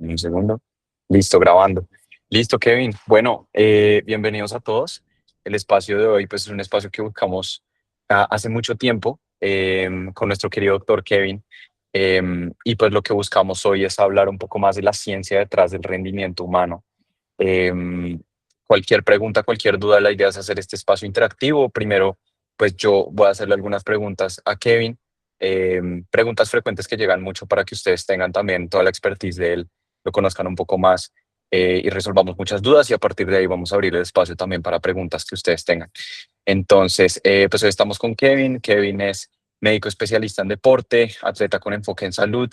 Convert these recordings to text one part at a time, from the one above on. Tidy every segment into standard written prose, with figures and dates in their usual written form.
Un segundo. Listo, grabando. Listo, Kevin. Bueno, bienvenidos a todos. El espacio de hoy, pues, es un espacio que buscamos hace mucho tiempo con nuestro querido doctor Kevin. Y pues lo que buscamos hoy es hablar un poco más de la ciencia detrás del rendimiento humano. Cualquier pregunta, cualquier duda, la idea es hacer este espacio interactivo. Primero, pues yo voy a hacerle algunas preguntas a Kevin, preguntas frecuentes que llegan mucho para que ustedes tengan también toda la expertise de él, lo conozcan un poco más y resolvamos muchas dudas y a partir de ahí vamos a abrir el espacio también para preguntas que ustedes tengan. Entonces, pues hoy estamos con Kevin. Kevin es médico especialista en deporte, atleta con enfoque en salud,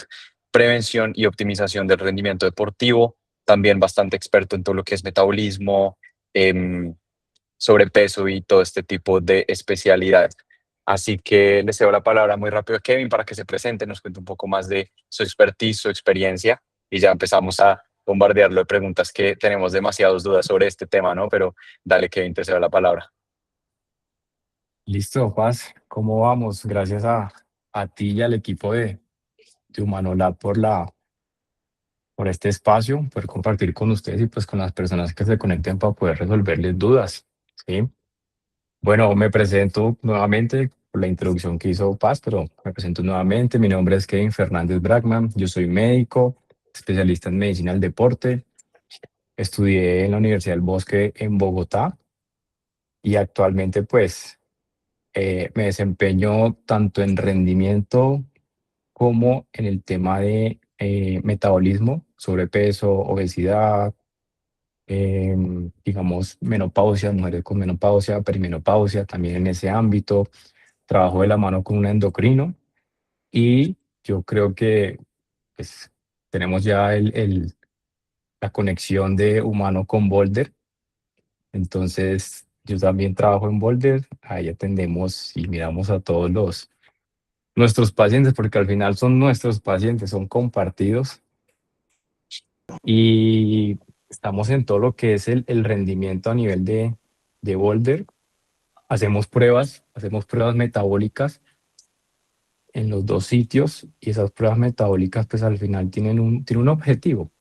prevención y optimización del rendimiento deportivo, también bastante experto en todo lo que es metabolismo, em, sobrepeso y todo este tipo de especialidades. Así que le cedo la palabra muy rápido a Kevin para que se presente, nos cuente un poco más de su expertise, su experiencia y ya empezamos a bombardearlo de preguntas que tenemos demasiadas dudas sobre este tema, ¿no? Pero dale, Kevin, te cedo la palabra. Listo, Paz. ¿Cómo vamos? Gracias a ti y al equipo de Humanolab por este espacio, por compartir con ustedes y pues con las personas que se conecten para poder resolverles dudas. ¿Sí? Bueno, me presento nuevamente por la introducción que hizo Paz, pero me presento nuevamente. Mi nombre es Kevin Fernández Bragman. Yo soy médico, especialista en medicina del deporte. Estudié en la Universidad del Bosque en Bogotá y actualmente pues me desempeño tanto en rendimiento como en el tema de metabolismo, sobrepeso, obesidad, digamos, menopausia, mujeres con menopausia, perimenopausia, también en ese ámbito. Trabajo de la mano con un endocrino y yo creo que pues, tenemos ya la conexión de humano con Boulder. Entonces, yo también trabajo en Boulder, ahí atendemos y miramos a todos nuestros pacientes, porque al final son nuestros pacientes, son compartidos y estamos en todo lo que es el rendimiento a nivel de Boulder. Hacemos pruebas metabólicas en los dos sitios y esas pruebas metabólicas pues al final tienen un objetivo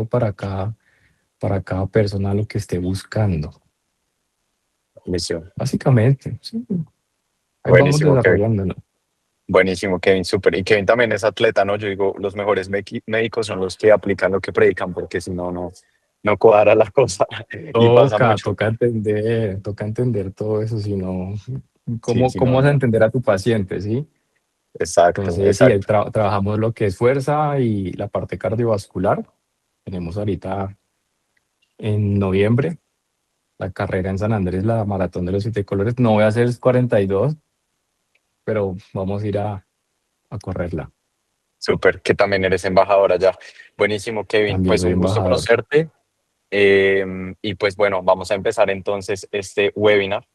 para cada persona lo que esté buscando. Listo. Básicamente, sí, ahí vamos Buenísimo, Kevin. desarrollándonos. Buenísimo, Kevin, súper. Y Kevin también es atleta, ¿no? Yo digo, los mejores médicos son los que aplican lo que predican, porque si no, no cuadra la cosa y pasa mucho. Toca entender todo eso, si no, Sí, sí, ¿cómo no, vas a no. entender a tu paciente, sí? Exacto, Entonces, sí, ahí exacto. trabajamos lo que es fuerza y la parte cardiovascular. Tenemos ahorita en noviembre la carrera en San Andrés, la maratón de los siete colores. No voy a hacer 42, pero vamos a ir a correrla. Súper, que también eres embajadora ya. Buenísimo, Kevin. También Pues soy un gusto embajador. conocerte. Y pues bueno, vamos a empezar entonces este webinar.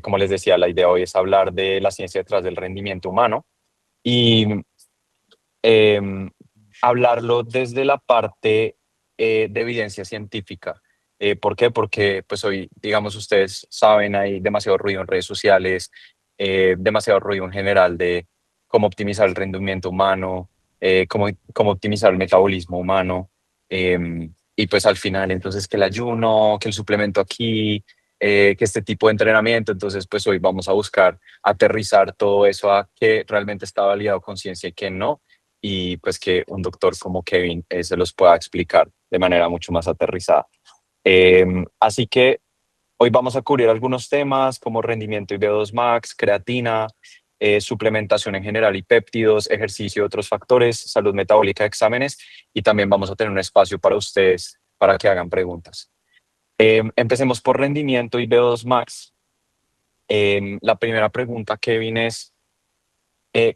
Como les decía, la idea hoy es hablar de la ciencia detrás del rendimiento humano y em, hablarlo desde la parte de evidencia científica. ¿Por qué? Porque pues hoy, digamos, ustedes saben, hay demasiado ruido en redes sociales, demasiado ruido en general de cómo optimizar el rendimiento humano, cómo optimizar el metabolismo humano. Y pues al final, entonces, que el ayuno, que el suplemento aquí, que este tipo de entrenamiento. Entonces, pues hoy vamos a buscar aterrizar todo eso a que realmente está validado con ciencia y que no, y pues que un doctor como Kevin se los pueda explicar de manera mucho más aterrizada. Así que hoy vamos a cubrir algunos temas como rendimiento y VO2 max, creatina, suplementación en general y péptidos, ejercicio y otros factores, salud metabólica, exámenes y también vamos a tener un espacio para ustedes para que hagan preguntas. Empecemos por rendimiento y VO2 max. La primera pregunta, Kevin, es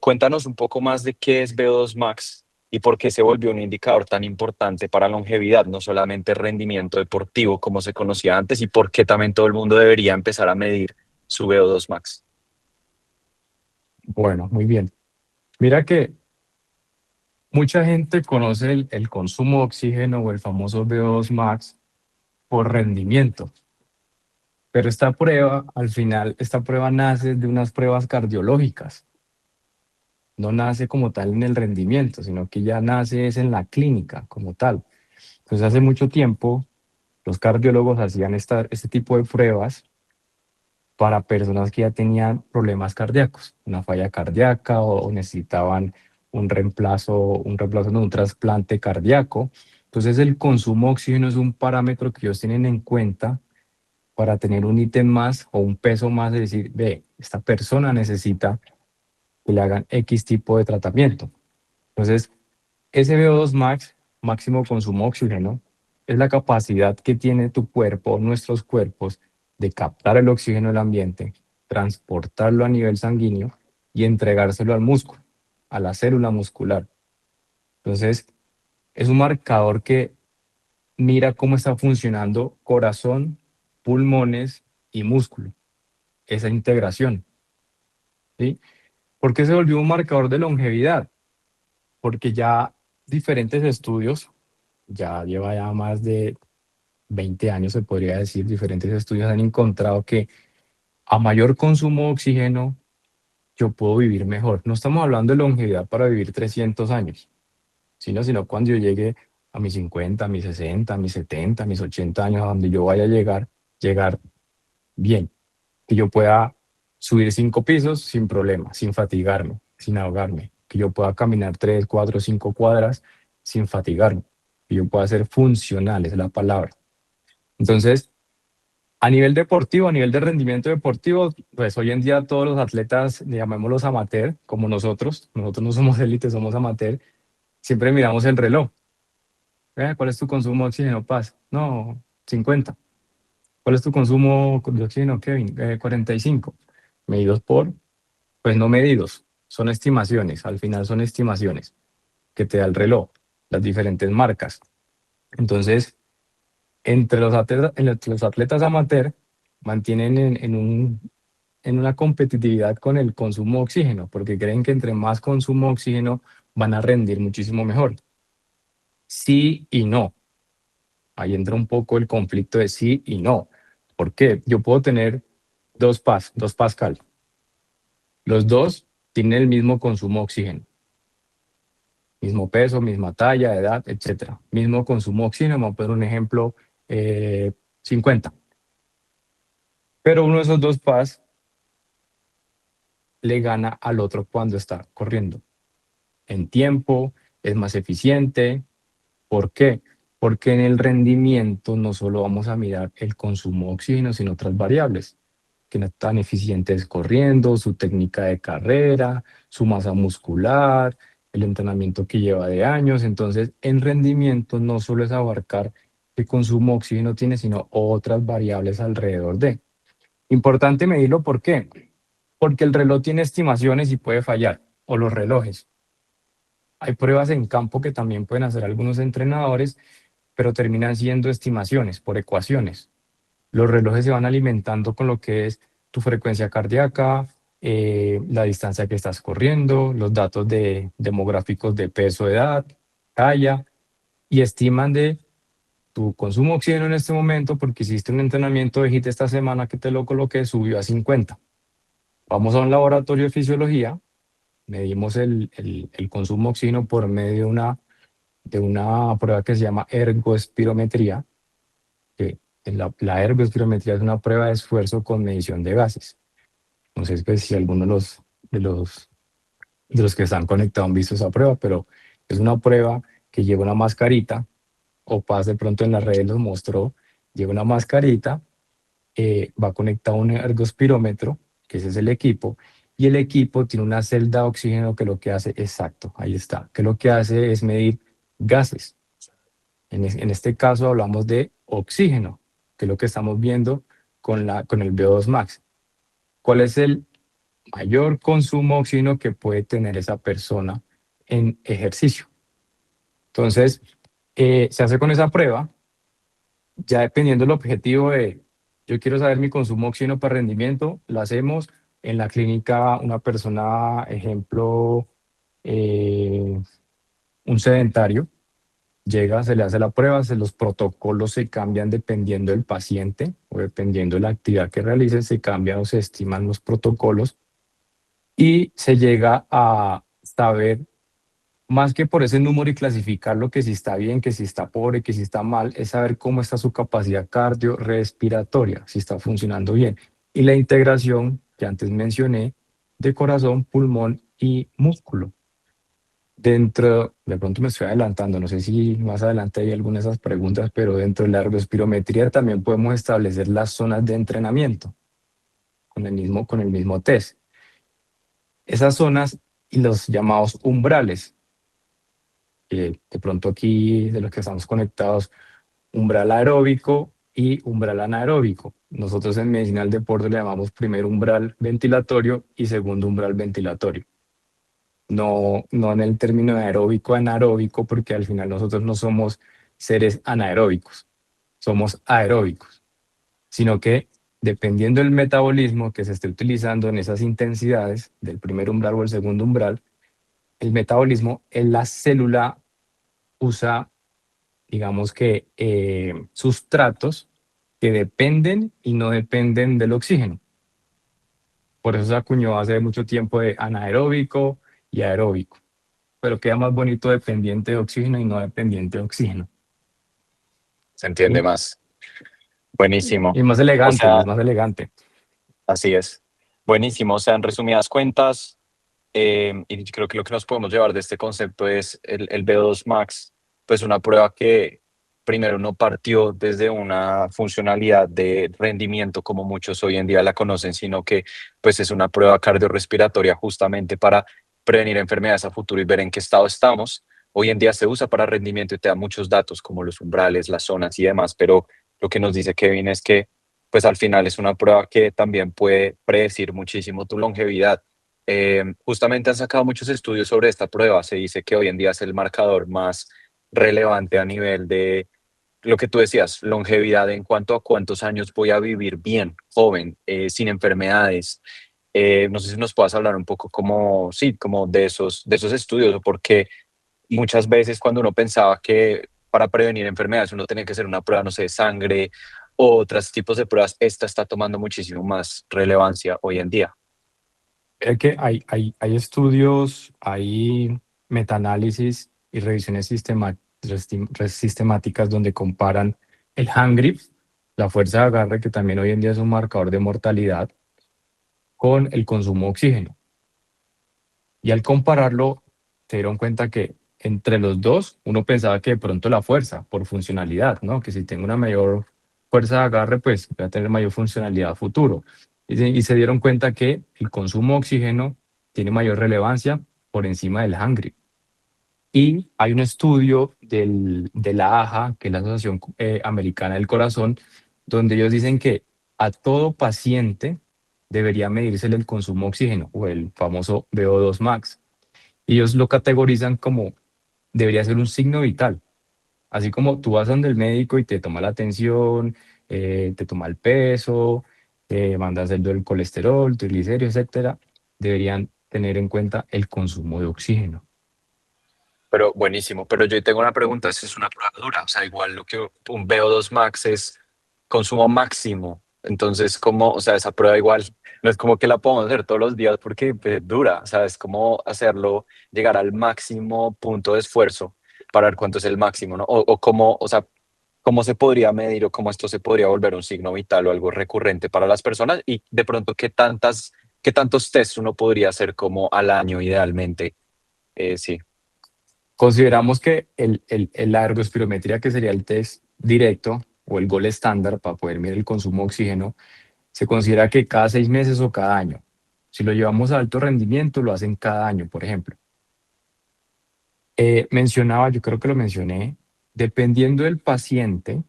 cuéntanos un poco más de qué es VO2 max y por qué se volvió un indicador tan importante para longevidad, no solamente rendimiento deportivo como se conocía antes, y por qué también todo el mundo debería empezar a medir su VO2 max. Bueno, muy bien. Mira que mucha gente conoce el consumo de oxígeno o el famoso VO2 max por rendimiento, pero esta prueba, al final, esta prueba nace de unas pruebas cardiológicas. no nace como tal en el rendimiento, sino que ya nace es en la clínica como tal. Entonces hace mucho tiempo los cardiólogos hacían este tipo de pruebas para personas que ya tenían problemas cardíacos, una falla cardíaca o necesitaban un reemplazo, no, un trasplante cardíaco. Entonces el consumo de oxígeno es un parámetro que ellos tienen en cuenta para tener un ítem más o un peso más, de decir, ve, esta persona necesita que le hagan X tipo de tratamiento. Entonces, ese VO2 max, máximo consumo de oxígeno, es la capacidad que tiene tu cuerpo, nuestros cuerpos, de captar el oxígeno del ambiente, transportarlo a nivel sanguíneo y entregárselo al músculo, a la célula muscular. Entonces, es un marcador que mira cómo está funcionando corazón, pulmones y músculo, esa integración, ¿sí? ¿Por qué se volvió un marcador de longevidad? Porque ya diferentes estudios, ya lleva ya más de 20 años, se podría decir, diferentes estudios han encontrado que a mayor consumo de oxígeno, yo puedo vivir mejor. No estamos hablando de longevidad para vivir 300 años, sino cuando yo llegue a mis 50, a mis 60, a mis 70, a mis 80 años, a donde yo vaya a llegar bien, que yo pueda subir 5 pisos sin problema, sin fatigarme, sin ahogarme, que yo pueda caminar 3, 4, 5 cuadras sin fatigarme, que yo pueda ser funcional, es la palabra. Entonces, a nivel deportivo, a nivel de rendimiento deportivo, pues hoy en día todos los atletas, llamémoslos amateur, como nosotros no somos élite, somos amateur, siempre miramos el reloj. ¿Cuál es tu consumo de oxígeno, Paz? No, 50. ¿Cuál es tu consumo de oxígeno, Kevin? 45. Medidos por, pues no medidos, son estimaciones, al final son estimaciones que te da el reloj, las diferentes marcas. Entonces, entre los atletas amateur mantienen en una competitividad con el consumo de oxígeno, porque creen que entre más consumo de oxígeno van a rendir muchísimo mejor. Sí y no. Ahí entra un poco el conflicto de sí y no. ¿Por qué? Yo puedo tener 2 Pascal. Los dos tienen el mismo consumo de oxígeno, mismo peso, misma talla, edad, etcétera. Mismo consumo de oxígeno, vamos a poner un ejemplo, 50. Pero uno de esos 2 le gana al otro cuando está corriendo. En tiempo, es más eficiente. ¿Por qué? Porque en el rendimiento no solo vamos a mirar el consumo de oxígeno, sino otras variables, que no tan eficiente es corriendo, su técnica de carrera, su masa muscular, el entrenamiento que lleva de años. Entonces, en rendimiento no solo es abarcar qué consumo de oxígeno tiene, sino otras variables alrededor de. Importante medirlo, ¿por qué? Porque el reloj tiene estimaciones y puede fallar, o los relojes. Hay pruebas en campo que también pueden hacer algunos entrenadores, pero terminan siendo estimaciones por ecuaciones. Los relojes se van alimentando con lo que es tu frecuencia cardíaca, la distancia que estás corriendo, los datos demográficos de peso, edad, talla, y estiman de tu consumo de oxígeno en este momento, porque hiciste un entrenamiento de HIIT esta semana que te lo coloqué, subió a 50. Vamos a un laboratorio de fisiología, medimos el consumo de oxígeno por medio de una prueba que se llama ergoespirometría, que la ergoespirometría es una prueba de esfuerzo con medición de gases. No sé pues, si alguno de los que están conectados han visto esa prueba, pero es una prueba que lleva una mascarita, o Paz de pronto en las redes los mostró, lleva una mascarita, va conectado a un ergospirómetro, que ese es el equipo, y el equipo tiene una celda de oxígeno que lo que hace, exacto, ahí está, que lo que hace es medir gases. En este caso hablamos de oxígeno, que es lo que estamos viendo con el VO2 max. ¿Cuál es el mayor consumo de oxígeno que puede tener esa persona en ejercicio? Entonces, se hace con esa prueba, ya dependiendo del objetivo de, yo quiero saber mi consumo de oxígeno para rendimiento, lo hacemos en la clínica, una persona, ejemplo, eh, un sedentario, llega, se le hace la prueba, los protocolos se cambian dependiendo del paciente o dependiendo de la actividad que realicen, se cambian o se estiman los protocolos y se llega a saber, más que por ese número y clasificarlo, que si está bien, que si está pobre, que si está mal, es saber cómo está su capacidad cardiorrespiratoria, si está funcionando bien. Y la integración que antes mencioné de corazón, pulmón y músculo. Dentro, de pronto me estoy adelantando, no sé si más adelante hay alguna de esas preguntas, pero dentro de la ergospirometría también podemos establecer las zonas de entrenamiento con el mismo test. Esas zonas y los llamados umbrales, que de pronto aquí de los que estamos conectados, umbral aeróbico y umbral anaeróbico. Nosotros en medicina del deporte le llamamos primer umbral ventilatorio y segundo umbral ventilatorio. No en el término de aeróbico anaeróbico, porque al final nosotros no somos seres anaeróbicos, somos aeróbicos, sino que dependiendo del metabolismo que se esté utilizando en esas intensidades del primer umbral o el segundo umbral, el metabolismo en la célula usa, digamos que, sustratos que dependen y no dependen del oxígeno. Por eso se acuñó hace mucho tiempo de anaeróbico y aeróbico, pero queda más bonito dependiente de oxígeno y no dependiente de oxígeno. Se entiende ¿Sí? más. Buenísimo. Y más O elegante, y es sea, más elegante. así es. Buenísimo. O sea, en resumidas cuentas, y creo que lo que nos podemos llevar de este concepto es el VO2 Max, pues una prueba que primero no partió desde una funcionalidad de rendimiento como muchos hoy en día la conocen, sino que pues es una prueba cardiorrespiratoria justamente para prevenir enfermedades a futuro y ver en qué estado estamos. Hoy en día se usa para rendimiento y te da muchos datos como los umbrales, las zonas y demás, pero lo que nos dice Kevin es que pues al final es una prueba que también puede predecir muchísimo tu longevidad. Justamente han sacado muchos estudios sobre esta prueba. Se dice que hoy en día es el marcador más relevante a nivel de lo que tú decías, longevidad en cuanto a cuántos años voy a vivir bien, joven, sin enfermedades. No sé si nos puedas hablar un poco como, sí, como de esos estudios, porque muchas veces cuando uno pensaba que para prevenir enfermedades uno tenía que hacer una prueba, no sé, de sangre o otros tipos de pruebas, esta está tomando muchísimo más relevancia hoy en día. Es que hay estudios, hay metaanálisis y revisiones sistemáticas donde comparan el hand grip, la fuerza de agarre, que también hoy en día es un marcador de mortalidad, con el consumo de oxígeno. Y al compararlo, se dieron cuenta que entre los dos, uno pensaba que de pronto la fuerza, por funcionalidad, ¿no? Que si tengo una mayor fuerza de agarre, pues voy a tener mayor funcionalidad a futuro. Y se dieron cuenta que el consumo de oxígeno tiene mayor relevancia por encima del hand grip. Y hay un estudio de la AHA, que es la Asociación Americana del Corazón, donde ellos dicen que a todo paciente debería medirse el consumo de oxígeno o el famoso VO2 max. Ellos lo categorizan como debería ser un signo vital. Así como tú vas donde el médico y te toma la tensión, te toma el peso, te manda a hacer el colesterol, triglicéridos, etcétera, deberían tener en cuenta el consumo de oxígeno. Pero buenísimo. Pero yo tengo una pregunta, ¿esa es una prueba dura? O sea, igual lo que un VO2 max es consumo máximo. Entonces, como, o sea, esa prueba igual no es como que la podemos hacer todos los días porque pues, dura. O sea, es como hacerlo, llegar al máximo punto de esfuerzo para ver cuánto es el máximo, ¿no? O cómo, o sea, cómo se podría medir o cómo esto se podría volver un signo vital o algo recurrente para las personas y de pronto qué tantos tests uno podría hacer como al año idealmente. Sí. Consideramos que la ergospirometría, que sería el test directo o el gol estándar para poder medir el consumo de oxígeno, se considera que cada 6 meses o cada año. Si lo llevamos a alto rendimiento, lo hacen cada año, por ejemplo. Mencionaba, yo creo que lo mencioné, dependiendo del paciente,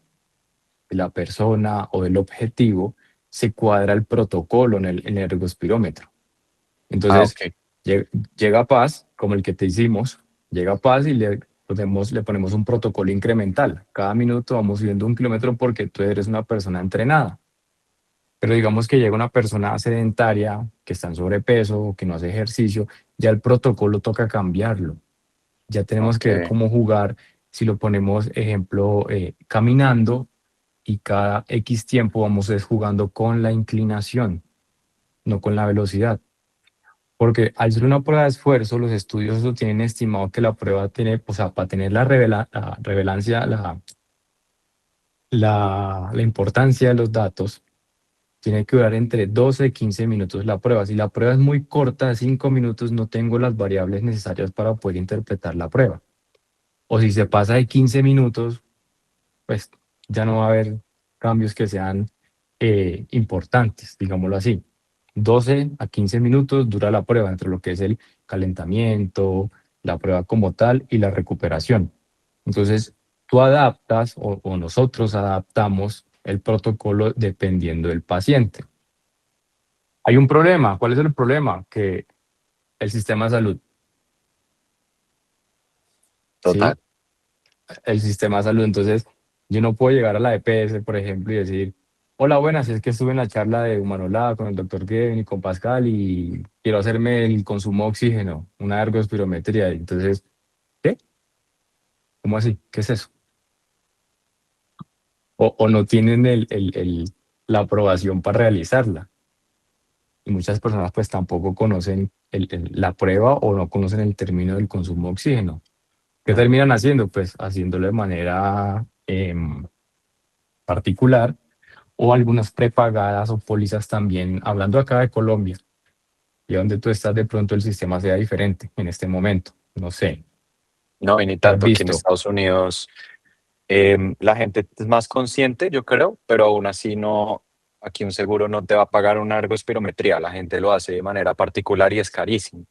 de la persona o del objetivo, se cuadra el protocolo en el ergospirómetro. Ah, Entonces, ok. llega Paz, como el que te hicimos, llega Paz y le ponemos un protocolo incremental. Cada minuto vamos subiendo 1 kilómetro porque tú eres una persona entrenada. Pero digamos que llega una persona sedentaria, que está en sobrepeso o que no hace ejercicio, ya el protocolo toca cambiarlo. Ya tenemos que ver Ok. cómo jugar. Si lo ponemos, ejemplo, caminando, y cada X tiempo vamos jugando con la inclinación, no con la velocidad. Porque al ser una prueba de esfuerzo, los estudios lo tienen estimado que la prueba tiene, o sea, para tener la relevancia, la importancia de los datos, tiene que durar entre 12 y 15 minutos la prueba. Si la prueba es muy corta, de 5 minutos, no tengo las variables necesarias para poder interpretar la prueba. O si se pasa de 15 minutos, pues ya no va a haber cambios que sean importantes, digámoslo así. 12 a 15 minutos dura la prueba entre lo que es el calentamiento, la prueba como tal y la recuperación. Entonces, tú adaptas o nosotros adaptamos el protocolo dependiendo del paciente. Hay un problema. ¿Cuál es el problema? Que el sistema de salud, Total. ¿sí? El sistema de salud. Entonces, yo no puedo llegar a la EPS, por ejemplo, y decir, hola, buenas, es que estuve en la charla de Humanolab con el doctor Kevin y con Pascal y quiero hacerme el consumo de oxígeno, una ergospirometría. Entonces, ¿qué? ¿Cómo así? ¿Qué es eso? O no tienen la aprobación para realizarla. Y muchas personas pues tampoco conocen la prueba o no conocen el término del consumo de oxígeno. ¿Qué Mm. terminan haciendo? Pues haciéndolo de manera particular o algunas prepagadas o pólizas también, hablando acá de Colombia, y donde tú estás de pronto el sistema sea diferente en este momento. No sé, No, y ni ¿qué has tanto aquí en visto? Estados Unidos. La gente es más consciente, yo creo, pero aún así no, aquí un seguro no te va a pagar una ergospirometría, la gente lo hace de manera particular y es carísimo.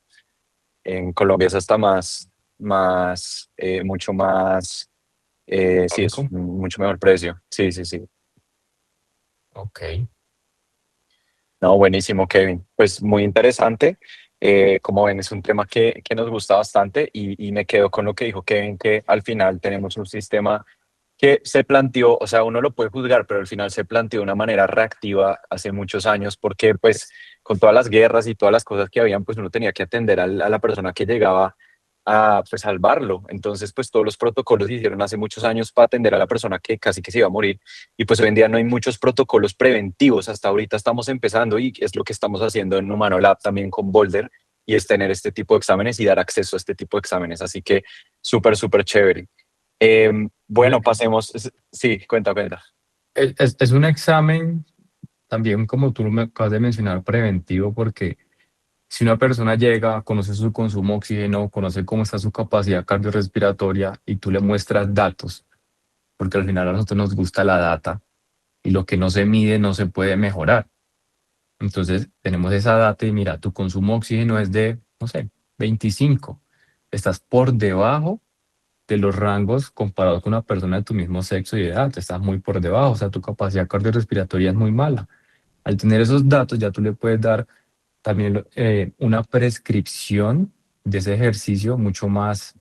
En Colombia es hasta mucho más, sí, es ¿Económico? mucho mejor precio. Sí, sí, sí. Ok. No, buenísimo, Kevin. Pues muy interesante. Como ven, es un tema que nos gusta bastante y me quedo con lo que dijo Kevin, que al final tenemos un sistema que se planteó, o sea, uno lo puede juzgar, pero al final se planteó de una manera reactiva hace muchos años, porque pues con todas las guerras y todas las cosas que habían, pues uno tenía que atender a la persona que llegaba a pues salvarlo. Entonces, pues todos los protocolos se hicieron hace muchos años para atender a la persona que casi que se iba a morir. Y pues hoy en día no hay muchos protocolos preventivos. Hasta ahorita estamos empezando y es lo que estamos haciendo en Humano Lab también con Boulder, y es tener este tipo de exámenes y dar acceso a este tipo de exámenes. Así que súper, súper chévere. Bueno, pasemos. Sí, cuenta, cuenta. Es un examen también, como tú me acabas de mencionar, preventivo, porque si una persona llega, conoce su consumo de oxígeno, conoce cómo está su capacidad cardiorrespiratoria y tú le muestras datos, porque al final a nosotros nos gusta la data y lo que no se mide no se puede mejorar. Entonces tenemos esa data y mira, tu consumo de oxígeno es de, no sé, 25. Estás por debajo de los rangos comparados con una persona de tu mismo sexo y edad. Estás muy por debajo, o sea, tu capacidad cardiorrespiratoria es muy mala. Al tener esos datos ya tú le puedes dar también una prescripción de ese ejercicio mucho más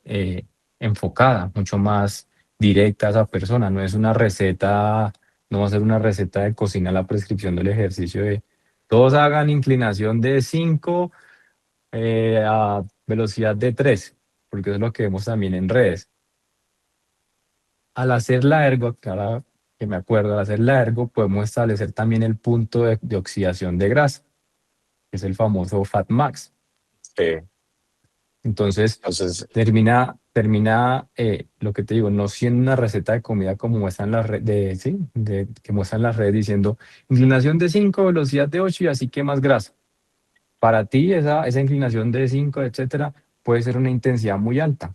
enfocada, mucho más directa a esa persona. No es una receta, no va a ser una receta de cocina la prescripción del ejercicio de todos hagan inclinación de 5 a velocidad de 3, porque es lo que vemos también en redes. Al hacer la ergo, que ahora que me acuerdo, al hacer la ergo podemos establecer también el punto de oxidación de grasa, que es el famoso Fat Max. Sí, Entonces, entonces, termina lo que te digo, no siendo una receta de comida como muestran las redes, sí, que muestran las redes diciendo inclinación de 5 velocidad de 8 y así que más grasa. Para ti, esa inclinación de 5 etcétera, puede ser una intensidad muy alta.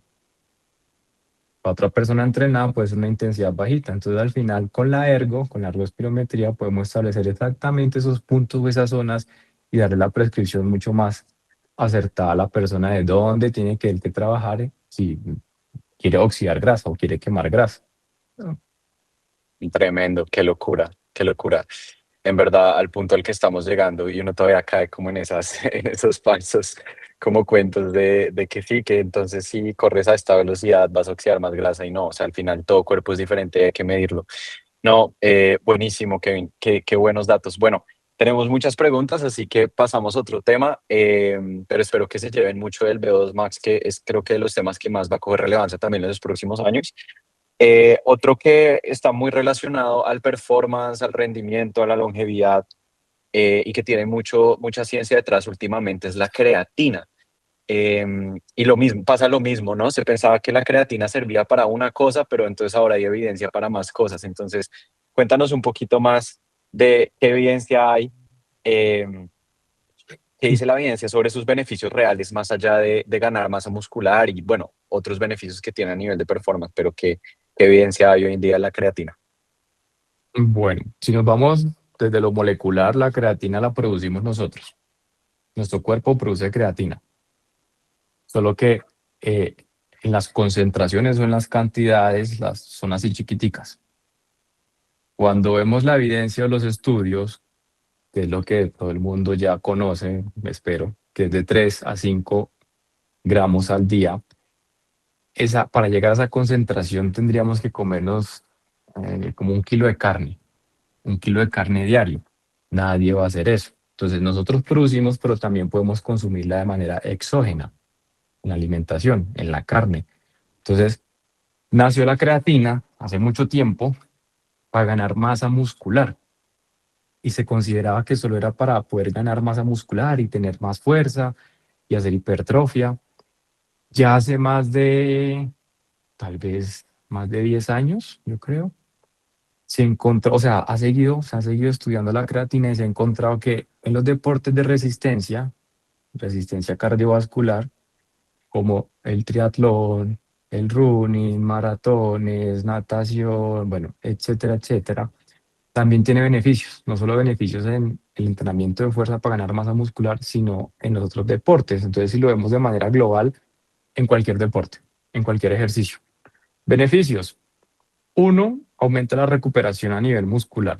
Para otra persona entrenada puede ser una intensidad bajita. Entonces, al final, con la ergospirometría, podemos establecer exactamente esos puntos o esas zonas y darle la prescripción mucho más acertada a la persona de dónde tiene que trabajar si quiere oxidar grasa o quiere quemar grasa. Ah, tremendo, qué locura, qué locura. En verdad, al punto al que estamos llegando y uno todavía cae como en en esos falsos como cuentos de que sí, que entonces si corres a esta velocidad vas a oxidar más grasa y no, o sea, al final todo cuerpo es diferente, hay que medirlo. No, buenísimo, Kevin, qué buenos datos. Bueno, tenemos muchas preguntas, así que pasamos a otro tema, pero espero que se lleven mucho del VO2 Max, que es creo que de los temas que más va a coger relevancia también en los próximos años. Otro que está muy relacionado al performance, al rendimiento, a la longevidad, y que tiene mucha ciencia detrás últimamente es la creatina. Y pasa lo mismo, ¿no? Se pensaba que la creatina servía para una cosa, pero entonces ahora hay evidencia para más cosas. Entonces, cuéntanos un poquito más de qué evidencia hay, em, qué dice la evidencia sobre sus beneficios reales, más allá de ganar masa muscular y, bueno, otros beneficios que tiene a nivel de performance, pero qué evidencia hay hoy en día de la creatina. Bueno, si nos vamos desde lo molecular, la creatina la producimos nosotros. Nuestro cuerpo produce creatina, solo que eh, en las concentraciones o en las cantidades son así chiquiticas. Cuando vemos la evidencia o los estudios, que es lo que todo el mundo ya conoce, espero, que es de 3 a 5 gramos al día, para llegar a esa concentración tendríamos que comernos como 1 kilo de carne, 1 kilo de carne diario. Nadie va a hacer eso. Entonces nosotros producimos, pero también podemos consumirla de manera exógena, en la alimentación, en la carne. Entonces nació la creatina hace mucho tiempo para ganar masa muscular y se consideraba que solo era para poder ganar masa muscular y tener más fuerza y hacer hipertrofia. Ya hace tal vez más de 10 años, yo creo, se encontró, o sea, se ha seguido estudiando la creatina y se ha encontrado que en los deportes de resistencia, resistencia cardiovascular, como el triatlón, el running, maratones, natación, bueno, etcétera, etcétera, también tiene beneficios, no solo beneficios en el entrenamiento de fuerza para ganar masa muscular, sino en los otros deportes. Entonces, si lo vemos de manera global, en cualquier deporte, en cualquier ejercicio. Beneficios. Uno, aumenta la recuperación a nivel muscular.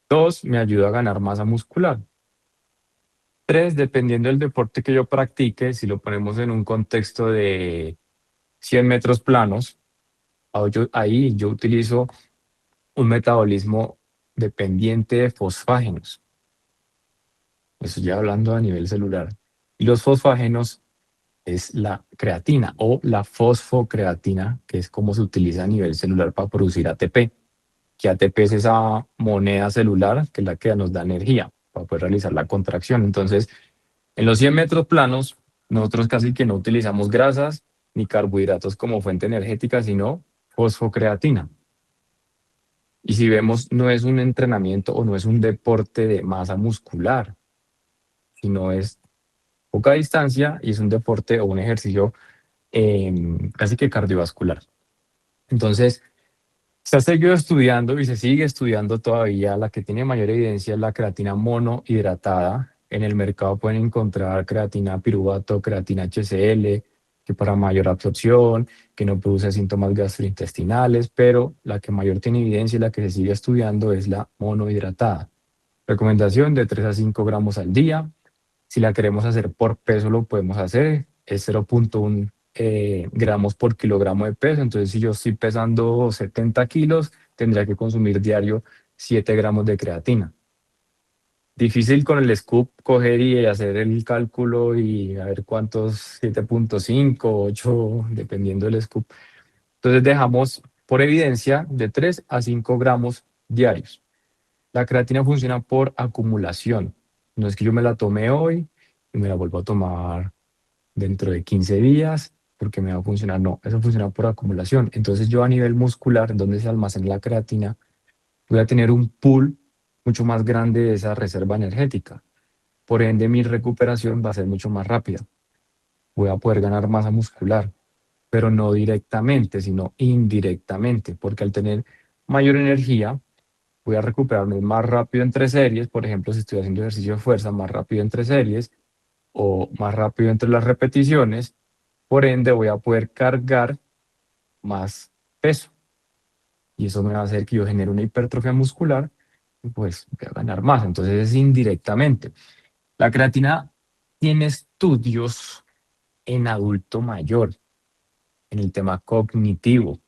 Dos, me ayuda a ganar masa muscular. Tres, dependiendo del deporte que yo practique, si lo ponemos en un contexto de 100 metros planos, ahí yo utilizo un metabolismo dependiente de fosfágenos. Eso ya hablando a nivel celular. Y los fosfágenos es la creatina o la fosfocreatina, que es como se utiliza a nivel celular para producir ATP, que ATP es esa moneda celular que es la que nos da energía para poder realizar la contracción. Entonces, en los 100 metros planos, nosotros casi que no utilizamos grasas ni carbohidratos como fuente energética, sino fosfocreatina. Y si vemos, no es un entrenamiento o no es un deporte de masa muscular, sino es poca distancia y es un deporte o un ejercicio casi que cardiovascular. Entonces, se ha seguido estudiando y se sigue estudiando todavía. La que tiene mayor evidencia es la creatina monohidratada. En el mercado pueden encontrar creatina piruvato, creatina HCl, que para mayor absorción, que no produce síntomas gastrointestinales, pero la que mayor tiene evidencia y la que se sigue estudiando es la monohidratada. Recomendación de 3 a 5 gramos al día. Si la queremos hacer por peso, lo podemos hacer. Es 0,1 gramos por kilogramo de peso. Entonces, si yo estoy pesando 70 kilos, tendría que consumir diario 7 gramos de creatina. Difícil con el scoop coger y hacer el cálculo y a ver cuántos, 7,5, 8, dependiendo del scoop. Entonces, dejamos por evidencia de 3 a 5 gramos diarios. La creatina funciona por acumulación. No es que yo me la tome hoy y me la vuelvo a tomar dentro de 15 días porque me va a funcionar. No, eso funciona por acumulación. Entonces yo a nivel muscular, donde se almacena la creatina, voy a tener un pool mucho más grande de esa reserva energética. Por ende, mi recuperación va a ser mucho más rápida. Voy a poder ganar masa muscular, pero no directamente, sino indirectamente, porque al tener mayor energía, voy a recuperarme más rápido entre series. Por ejemplo, si estoy haciendo ejercicio de fuerza, más rápido entre series o más rápido entre las repeticiones. Por ende, voy a poder cargar más peso y eso me va a hacer que yo genere una hipertrofia muscular y pues voy a ganar más. Entonces es indirectamente. La creatina tiene estudios en adulto mayor, en el tema cognitivo,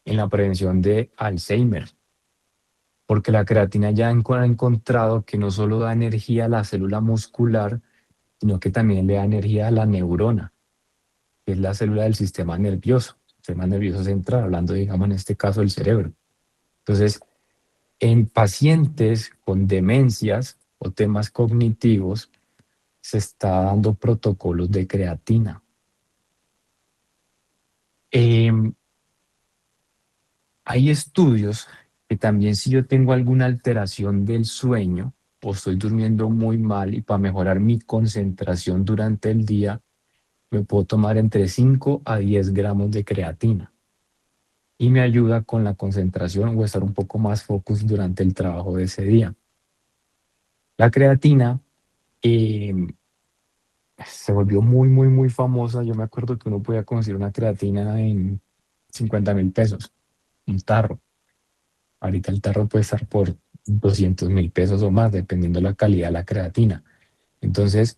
en la prevención de Alzheimer, porque la creatina ya ha encontrado que no solo da energía a la célula muscular, sino que también le da energía a la neurona, que es la célula del sistema nervioso central, hablando, digamos, en este caso del cerebro. Entonces, En pacientes con demencias o temas cognitivos se está dando protocolos de creatina. Em, Hay estudios que también si yo tengo alguna alteración del sueño o estoy durmiendo muy mal y para mejorar mi concentración durante el día, me puedo tomar entre 5 a 10 gramos de creatina y me ayuda con la concentración o estar un poco más focus durante el trabajo de ese día. La creatina eh, se volvió muy, muy, muy famosa. Yo me acuerdo que uno podía conseguir una creatina en 50.000 pesos, un tarro. Ahorita el tarro puede estar por 200.000 pesos o más, dependiendo de la calidad de la creatina. Entonces,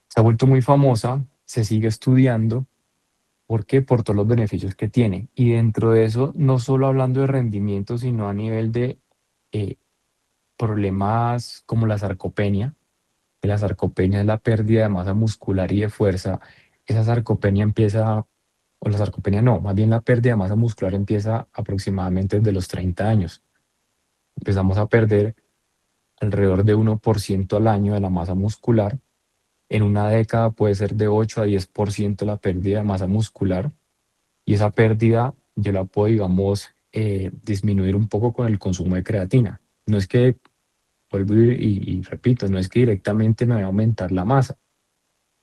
se ha vuelto muy famosa, se sigue estudiando. ¿Por qué? Por todos los beneficios que tiene. Y dentro de eso, no solo hablando de rendimiento, sino a nivel de eh, problemas como la sarcopenia, que la sarcopenia es la pérdida de masa muscular y de fuerza. Esa sarcopenia empieza, o la sarcopenia no, más bien la pérdida de masa muscular empieza aproximadamente desde los 30 años. Empezamos a perder alrededor de 1% al año de la masa muscular. En una década puede ser de 8 a 10% la pérdida de masa muscular y esa pérdida yo la puedo, digamos, disminuir un poco con el consumo de creatina. No es que, vuelvo y repito, no es que directamente me vaya a aumentar la masa,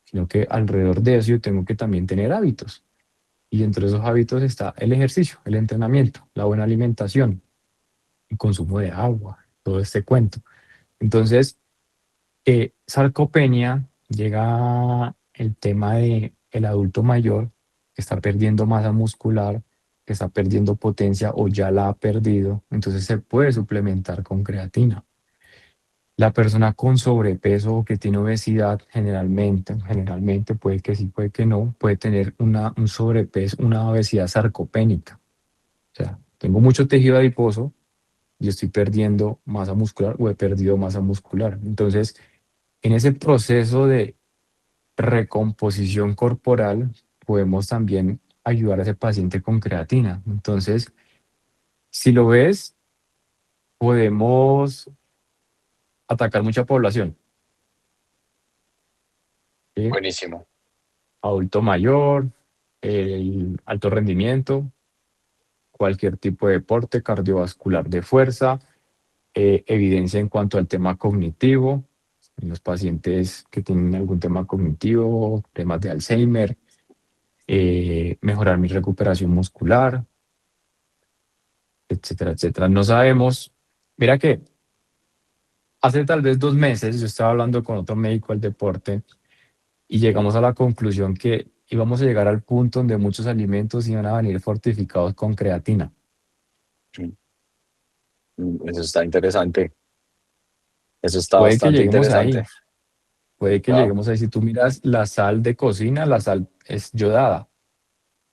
sino que alrededor de eso yo tengo que también tener hábitos. Y entre esos hábitos está el ejercicio, el entrenamiento, la buena alimentación, el consumo de agua, todo este cuento. Entonces, sarcopenia llega el tema de el adulto mayor que está perdiendo masa muscular, que está perdiendo potencia o ya la ha perdido, entonces se puede suplementar con creatina. La persona con sobrepeso o que tiene obesidad generalmente puede que sí, puede que no, puede tener un sobrepeso, una obesidad sarcopénica. O sea, tengo mucho tejido adiposo y estoy perdiendo masa muscular o he perdido masa muscular. Entonces, en ese proceso de recomposición corporal, podemos también ayudar a ese paciente con creatina. Entonces, si lo ves, podemos atacar mucha población, ¿sí? Buenísimo. Adulto mayor, el alto rendimiento, cualquier tipo de deporte cardiovascular de fuerza, evidencia en cuanto al tema cognitivo, en los pacientes que tienen algún tema cognitivo, temas de Alzheimer, mejorar mi recuperación muscular, etcétera, etcétera. No sabemos. Mira que hace tal vez 2 meses yo estaba hablando con otro médico del deporte y llegamos a la conclusión que íbamos a llegar al punto donde muchos alimentos iban a venir fortificados con creatina. Mm, Eso está interesante. Eso está Puede que bastante lleguemos ahí, interesante. puede que Wow. lleguemos ahí. Si tú miras la sal de cocina, la sal es yodada,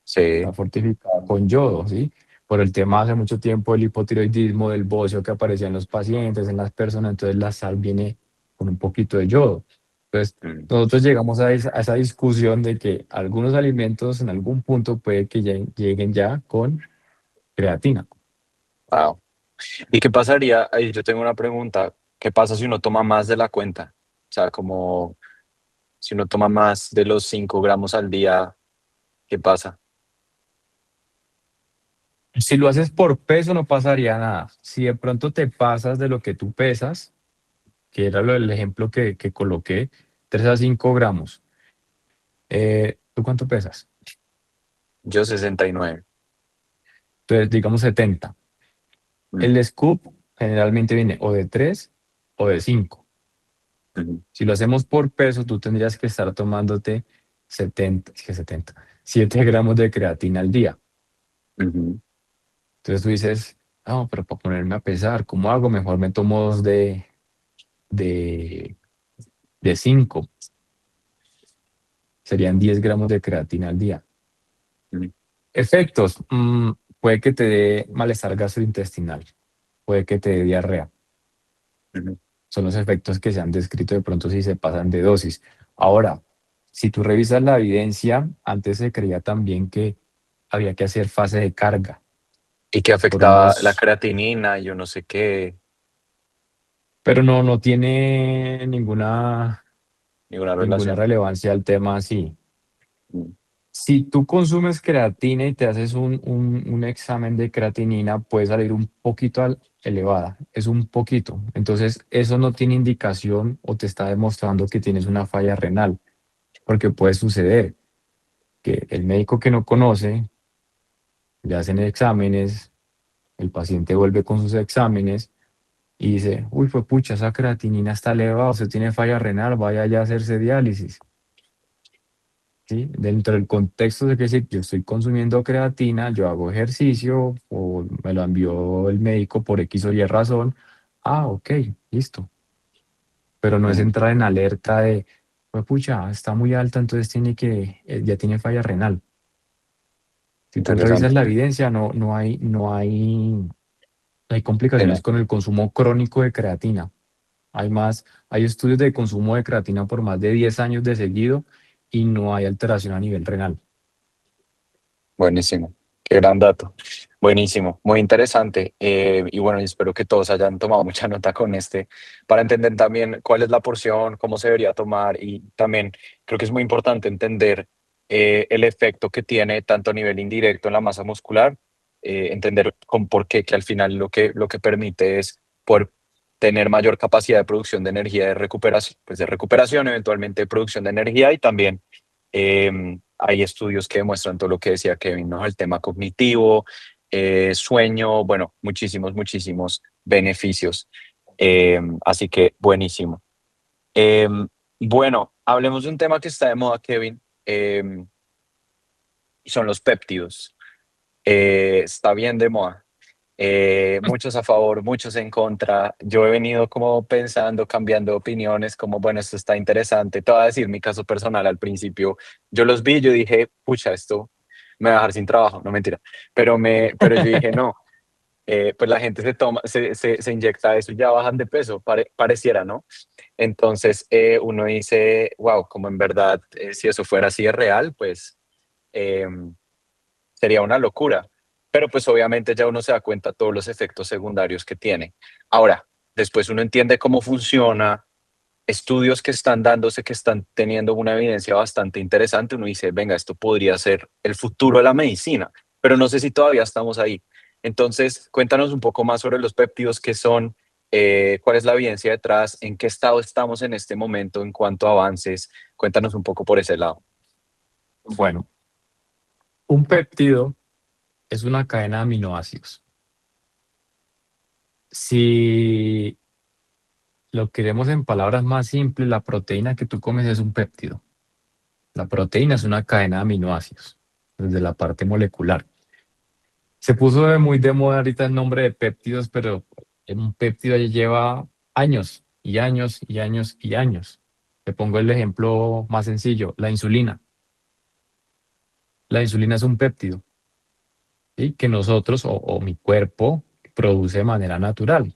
está Sí. fortificada con yodo, ¿sí? Por el tema hace mucho tiempo del hipotiroidismo, del bocio que aparecía en los pacientes, en las personas, entonces la sal viene con un poquito de yodo. Entonces, Mm, nosotros llegamos a esa discusión de que algunos alimentos en algún punto puede que lleguen ya con creatina. wow. ¿Y qué pasaría? Ahí yo tengo una pregunta. ¿Qué pasa si uno toma más de la cuenta? O sea, como si uno toma más de los 5 gramos al día, ¿qué pasa? Si lo haces por peso no pasaría nada. Si de pronto te pasas de lo que tú pesas, que era el ejemplo que coloqué, 3 a 5 gramos. ¿Tú cuánto pesas? Yo 69. Entonces, digamos 70. Mm, El scoop generalmente viene o de 3 o de 5. ujú, Si lo hacemos por peso, tú tendrías que estar tomándote 70, es que 70, 7 gramos de creatina al día. ujú. Entonces tú dices, no, pero para ponerme a pesar, ¿cómo hago? Mejor me tomo dos de, de 5. Serían 10 gramos de creatina al día. Mm, Efectos, puede que te dé malestar gastrointestinal, puede que te dé diarrea. ujú. Son los efectos que se han descrito de pronto si se pasan de dosis. Ahora, si tú revisas la evidencia, antes se creía también que había que hacer fase de carga Y que por afectaba la unos, creatinina, yo no sé qué. pero no tiene Ninguna ninguna relación. relevancia al tema así. Mm, Si tú consumes creatina y te haces un examen de creatinina, puede salir un poquito elevada, es un poquito. Entonces, eso no tiene indicación o te está demostrando que tienes una falla renal, porque puede suceder que el médico que no conoce, le hacen exámenes, el paciente vuelve con sus exámenes y dice, uy, fue pucha, esa creatinina está elevada, usted tiene falla renal, vaya ya a hacerse diálisis. ¿Sí? Dentro del contexto de que si yo estoy consumiendo creatina, yo hago ejercicio o me lo envió el médico por X o Y razón, ok, listo. Pero no es mm, entrar en alerta de, pues pucha, está muy alta, entonces ya tiene falla renal. Si tú revisas interesante. la evidencia, no hay Sí, complicaciones no. con el consumo crónico de creatina. Hay estudios de consumo de creatina por más de 10 años de seguido y no hay alteración a nivel renal. Buenísimo. Qué gran dato. Buenísimo, muy interesante. Y bueno, y espero que todos hayan tomado mucha nota con este para entender también cuál es la porción, cómo se debería tomar y también creo que es muy importante entender el efecto que tiene tanto a nivel indirecto en la masa muscular, entender con por qué, que al final lo que permite es poder tener mayor capacidad de producción de energía de recuperación, eventualmente de producción de energía y también hay estudios que demuestran todo lo que decía Kevin, ¿no? El tema cognitivo, sueño, bueno, muchísimos beneficios. Así que buenísimo. Eh, bueno, hablemos de un tema que está de moda, Kevin, y son los péptidos. Está bien de moda. Muchos a favor, muchos en contra. Yo he venido como pensando, cambiando opiniones, como bueno, esto está interesante. Te voy a decir mi caso personal al principio. Yo los vi, yo dije, pucha, esto me va a dejar sin trabajo, no mentira. Pero yo dije, no, pues la gente se inyecta eso y ya bajan de peso, pareciera, ¿no? Entonces uno dice, wow, como en verdad, si eso fuera así de real, pues em, sería una locura. Pero pues obviamente ya uno se da cuenta todos los efectos secundarios que tiene. Ahora, después uno entiende cómo funciona, estudios que están dándose, que están teniendo una evidencia bastante interesante, uno dice, venga, esto podría ser el futuro de la medicina, pero no sé si todavía estamos ahí. Entonces, cuéntanos un poco más sobre los péptidos, qué son, cuál es la evidencia detrás, en qué estado estamos en este momento en cuanto a avances. Cuéntanos un poco por ese lado. Bueno, un péptido es una cadena de aminoácidos. Si lo queremos en palabras más simples, la proteína que tú comes es un péptido. La proteína es una cadena de aminoácidos, desde la parte molecular. Se puso muy de moda ahorita el nombre de péptidos, pero un péptido ya lleva años y años y años y años. Te pongo el ejemplo más sencillo, la insulina. La insulina es un péptido, ¿sí? Que nosotros o mi cuerpo produce de manera natural.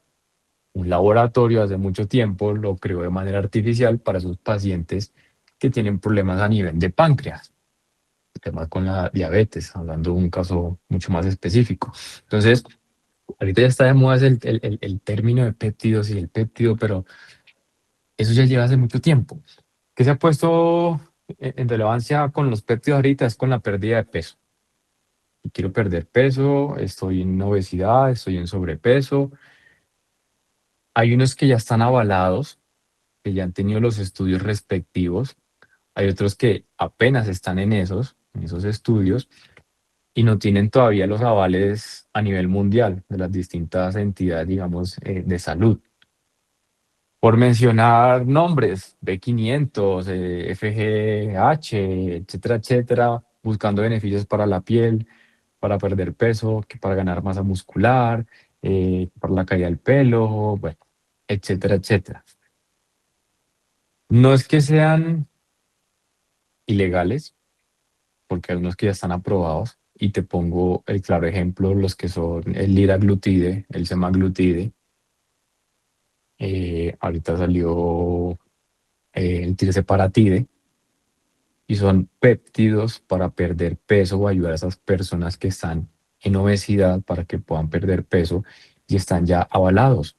Un laboratorio hace mucho tiempo lo creó de manera artificial para sus pacientes que tienen problemas a nivel de páncreas, temas con la diabetes, hablando de un caso mucho más específico. Entonces, ahorita ya está de moda el término de péptidos y el péptido, pero eso ya lleva hace mucho tiempo. ¿Qué se ha puesto en relevancia con los péptidos ahorita? Es con la pérdida de peso. Si quiero perder peso, estoy en obesidad, estoy en sobrepeso. Hay unos que ya están avalados, que ya han tenido los estudios respectivos. Hay otros que apenas están en esos estudios, y no tienen todavía los avales a nivel mundial de las distintas entidades, digamos, de salud. Por mencionar nombres, B500, FGH, etcétera, etcétera, buscando beneficios para la piel, para perder peso, que para ganar masa muscular, para la caída del pelo, bueno, etcétera, etcétera. No es que sean ilegales, porque hay unos que ya están aprobados, y te pongo el claro ejemplo, los que son el liraglutide, el semaglutide, ahorita salió el tirseparatide, y son péptidos para perder peso o ayudar a esas personas que están en obesidad para que puedan perder peso y están ya avalados.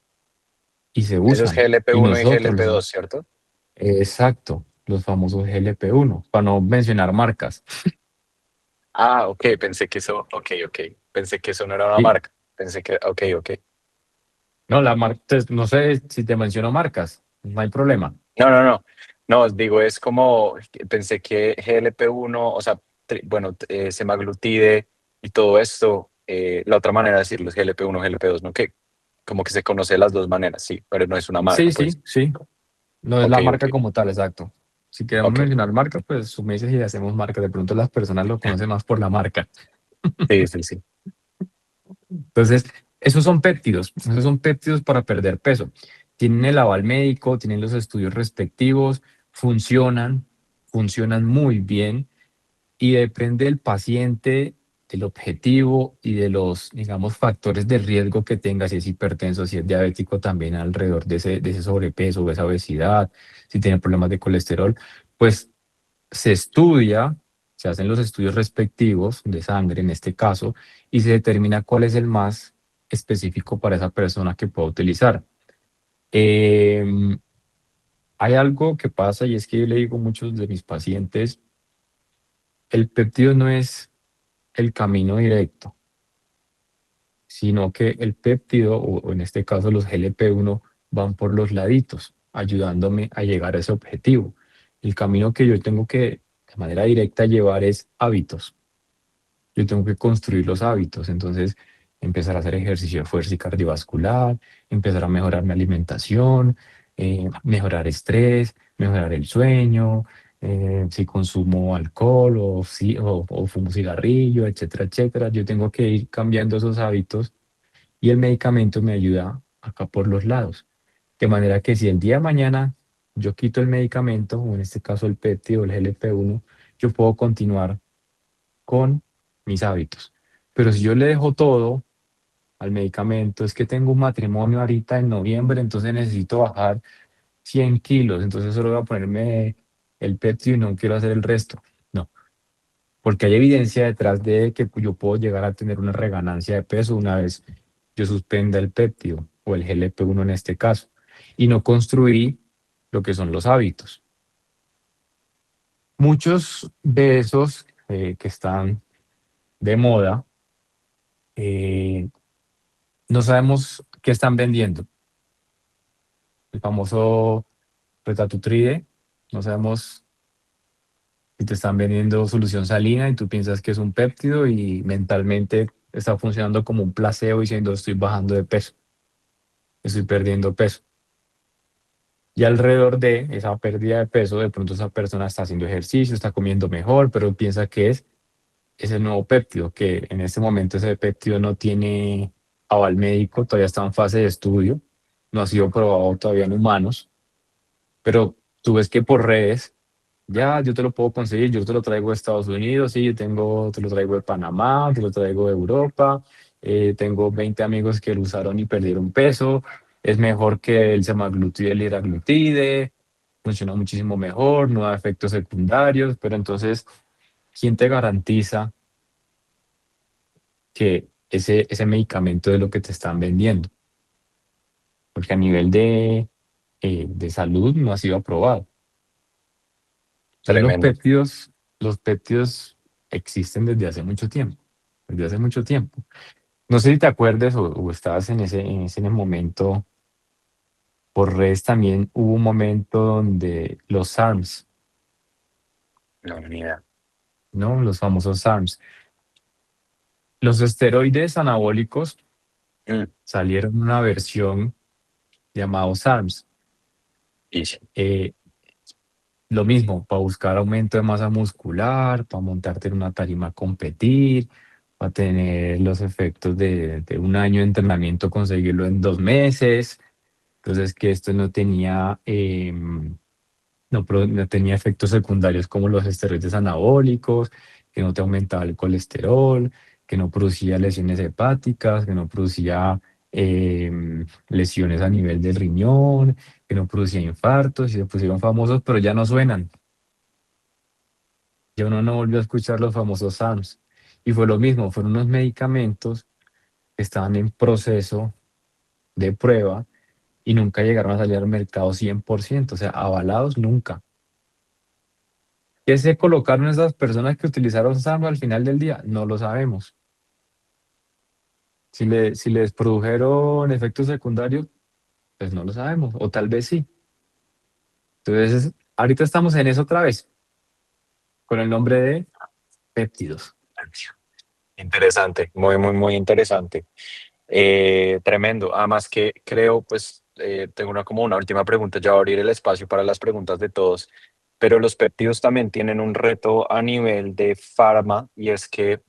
y se Eso es usan. Y GLP-1 y nosotros GLP-2, ¿cierto? exacto, los famosos GLP-1, para no mencionar marcas. Ah, ok, pensé que eso, ok, ok. Pensé que eso no era una Y marca. Pensé que, ok, ok. no, no sé si te menciono marcas, no hay problema. No, no, no. No, digo, es como, pensé que GLP-1, o sea, bueno, semaglutide y todo esto, la otra manera de decirlo es GLP-1, GLP-2, ¿no? Que como que se conoce de las dos maneras, sí, pero no es una marca, Sí, pues. sí, sí, no es Ok, la ok, marca como tal, exacto. Si queremos ok. mencionar marcas, pues tú me dices y hacemos marca. De pronto las personas lo conocen más por la marca. Sí, sí, sí. Entonces, esos son péptidos para perder peso. Tienen el aval médico, tienen los estudios respectivos, funcionan, funcionan muy bien y depende del paciente, del objetivo y de los, digamos, factores de riesgo que tenga, si es hipertenso, si es diabético, también alrededor de ese sobrepeso o esa obesidad, si tiene problemas de colesterol, pues se estudia, se hacen los estudios respectivos de sangre en este caso, y se determina cuál es el más específico para esa persona que pueda utilizar. Em, Hay algo que pasa y es que yo le digo a muchos de mis pacientes, el péptido no es el camino directo, sino que el péptido, o en este caso los GLP-1, van por los laditos, ayudándome a llegar a ese objetivo. El camino que yo tengo que de manera directa llevar es hábitos. Yo tengo que construir los hábitos, entonces empezar a hacer ejercicio de fuerza y cardiovascular, empezar a mejorar mi alimentación, mejorar estrés, mejorar el sueño, si consumo alcohol o fumo cigarrillo, etcétera, etcétera. Yo tengo que ir cambiando esos hábitos y el medicamento me ayuda acá por los lados. De manera que si el día de mañana yo quito el medicamento, o en este caso el péptido o el GLP-1, yo puedo continuar con mis hábitos. Pero si yo le dejo todo al medicamento, es que tengo un matrimonio ahorita en noviembre, entonces necesito bajar 100 kilos, entonces solo voy a ponerme el péptido y no quiero hacer el resto. No, porque hay evidencia detrás de que yo puedo llegar a tener una reganancia de peso una vez yo suspenda el péptido o el GLP-1 en este caso y no construí lo que son los hábitos. Muchos de esos que están de moda, eh, no sabemos qué están vendiendo. El famoso Retatutride, no sabemos si te están vendiendo solución salina y tú piensas que es un péptido y mentalmente está funcionando como un placebo diciendo estoy bajando de peso, estoy perdiendo peso. Y alrededor de esa pérdida de peso, de pronto esa persona está haciendo ejercicio, está comiendo mejor, pero piensa que es el nuevo péptido, que en este momento ese péptido no tiene aval médico, todavía está en fase de estudio, no ha sido probado todavía en humanos, pero tú ves que por redes, ya yo te lo puedo conseguir, yo te lo traigo de Estados Unidos, sí, te lo traigo de Panamá, te lo traigo de Europa, tengo 20 amigos que lo usaron y perdieron peso, es mejor que el semaglutide y el liraglutide, funciona muchísimo mejor, no da efectos secundarios, pero entonces, ¿quién te garantiza que ese medicamento es lo que te están vendiendo? Porque a nivel de salud no ha sido aprobado. Entonces Tremendo. los péptidos existen desde hace mucho tiempo, desde hace mucho tiempo. No sé si te acuerdas o estabas en ese momento, por redes también hubo un momento donde los SARMs, No, ni idea. ¿no? Los famosos SARMs. Los esteroides anabólicos Mm, salieron una versión llamada SARMs. y sí, Eh, lo mismo, para buscar aumento de masa muscular, para montarte en una tarima a competir, para tener los efectos de un año de entrenamiento, conseguirlo en 2 meses. Entonces, que esto no tenía, no tenía efectos secundarios como los esteroides anabólicos, que no te aumentaba el colesterol, que no producía lesiones hepáticas, que no producía lesiones a nivel del riñón, que no producía infartos, y se pusieron famosos, pero ya no suenan. Ya uno no volvió a escuchar los famosos SARMs. Y fue lo mismo, fueron unos medicamentos que estaban en proceso de prueba y nunca llegaron a salir al mercado 100%, o sea, avalados nunca. ¿Qué se colocaron esas personas que utilizaron Samba al final del día? No lo sabemos. Si les produjeron efectos secundarios, pues no lo sabemos, o tal vez sí. Entonces, ahorita estamos en eso otra vez, con el nombre de péptidos. Interesante, muy, muy, muy interesante. Tremendo. Además que creo, pues, tengo como una última pregunta, ya voy a abrir el espacio para las preguntas de todos, pero los péptidos también tienen un reto a nivel de farma y es que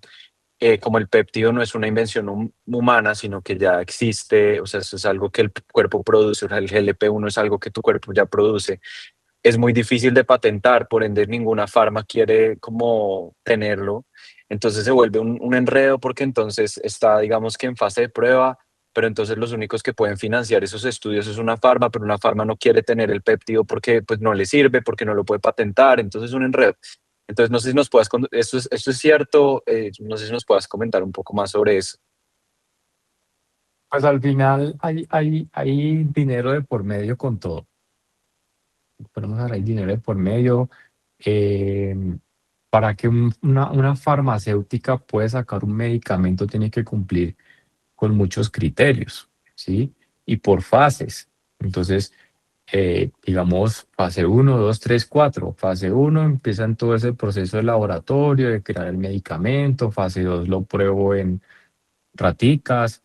como el péptido no es una invención humana, sino que ya existe, o sea, eso es algo que el cuerpo produce, o sea, el GLP-1 es algo que tu cuerpo ya produce, es muy difícil de patentar, por ende ninguna farma quiere como tenerlo. Entonces se vuelve un enredo porque entonces está, digamos que en fase de prueba, pero entonces los únicos que pueden financiar esos estudios es una farma, pero una farma no quiere tener el péptido porque pues no le sirve, porque no lo puede patentar, entonces es un enredo. Entonces no sé si nos puedas, esto es cierto, no sé si nos puedas comentar un poco más sobre eso. Pues al final hay dinero de por medio con todo. Podemos hablar, hay dinero de por medio. eh, para que una farmacéutica pueda sacar un medicamento tiene que cumplir con muchos criterios, ¿sí? Y por fases. Entonces, digamos, fase uno 2 3 4 Fase uno empiezan todo ese proceso de laboratorio, de crear el medicamento. Fase 2 lo pruebo en raticas.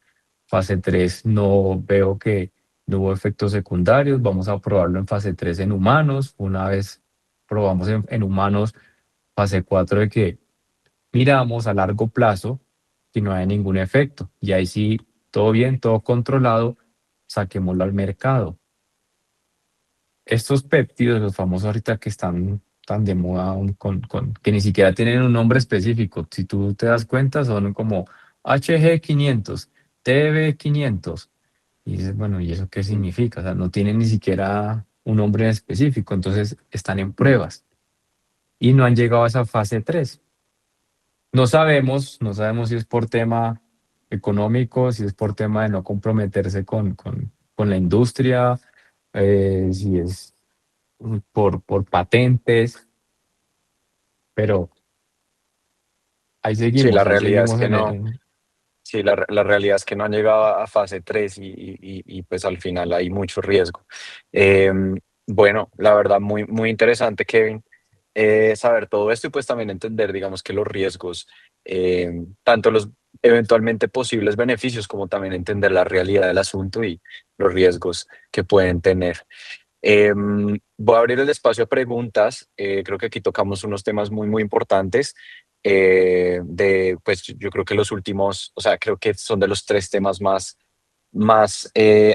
Fase 3 no veo que no hubo efectos secundarios. Vamos a probarlo en fase 3 en humanos. Una vez probamos en humanos, fase 4 de que miramos a largo plazo si no hay ningún efecto. Y ahí sí, todo bien, todo controlado, saquémoslo al mercado. Estos péptidos, los famosos ahorita que están tan de moda, que ni siquiera tienen un nombre específico. Si tú te das cuenta, son como HG500, TB500. Y dices, bueno, ¿y eso qué significa? O sea, no tienen ni siquiera un nombre específico. Entonces están en pruebas y no han llegado a esa fase 3. No sabemos si es por tema económico, si es por tema de no comprometerse con la industria, si es por patentes, pero Sí, la ahí realidad es seguimos que en no. Sí, la realidad es que no han llegado a fase 3 y, pues al final hay mucho riesgo. Eh, bueno, la verdad, muy, muy interesante, Kevin, saber todo esto y pues también entender, digamos, que los riesgos, tanto los eventualmente posibles beneficios como también entender la realidad del asunto y los riesgos que pueden tener. Voy a abrir el espacio a preguntas. Creo que aquí tocamos unos temas muy, muy importantes. Pues yo creo que los últimos, o sea, creo que son de los tres temas más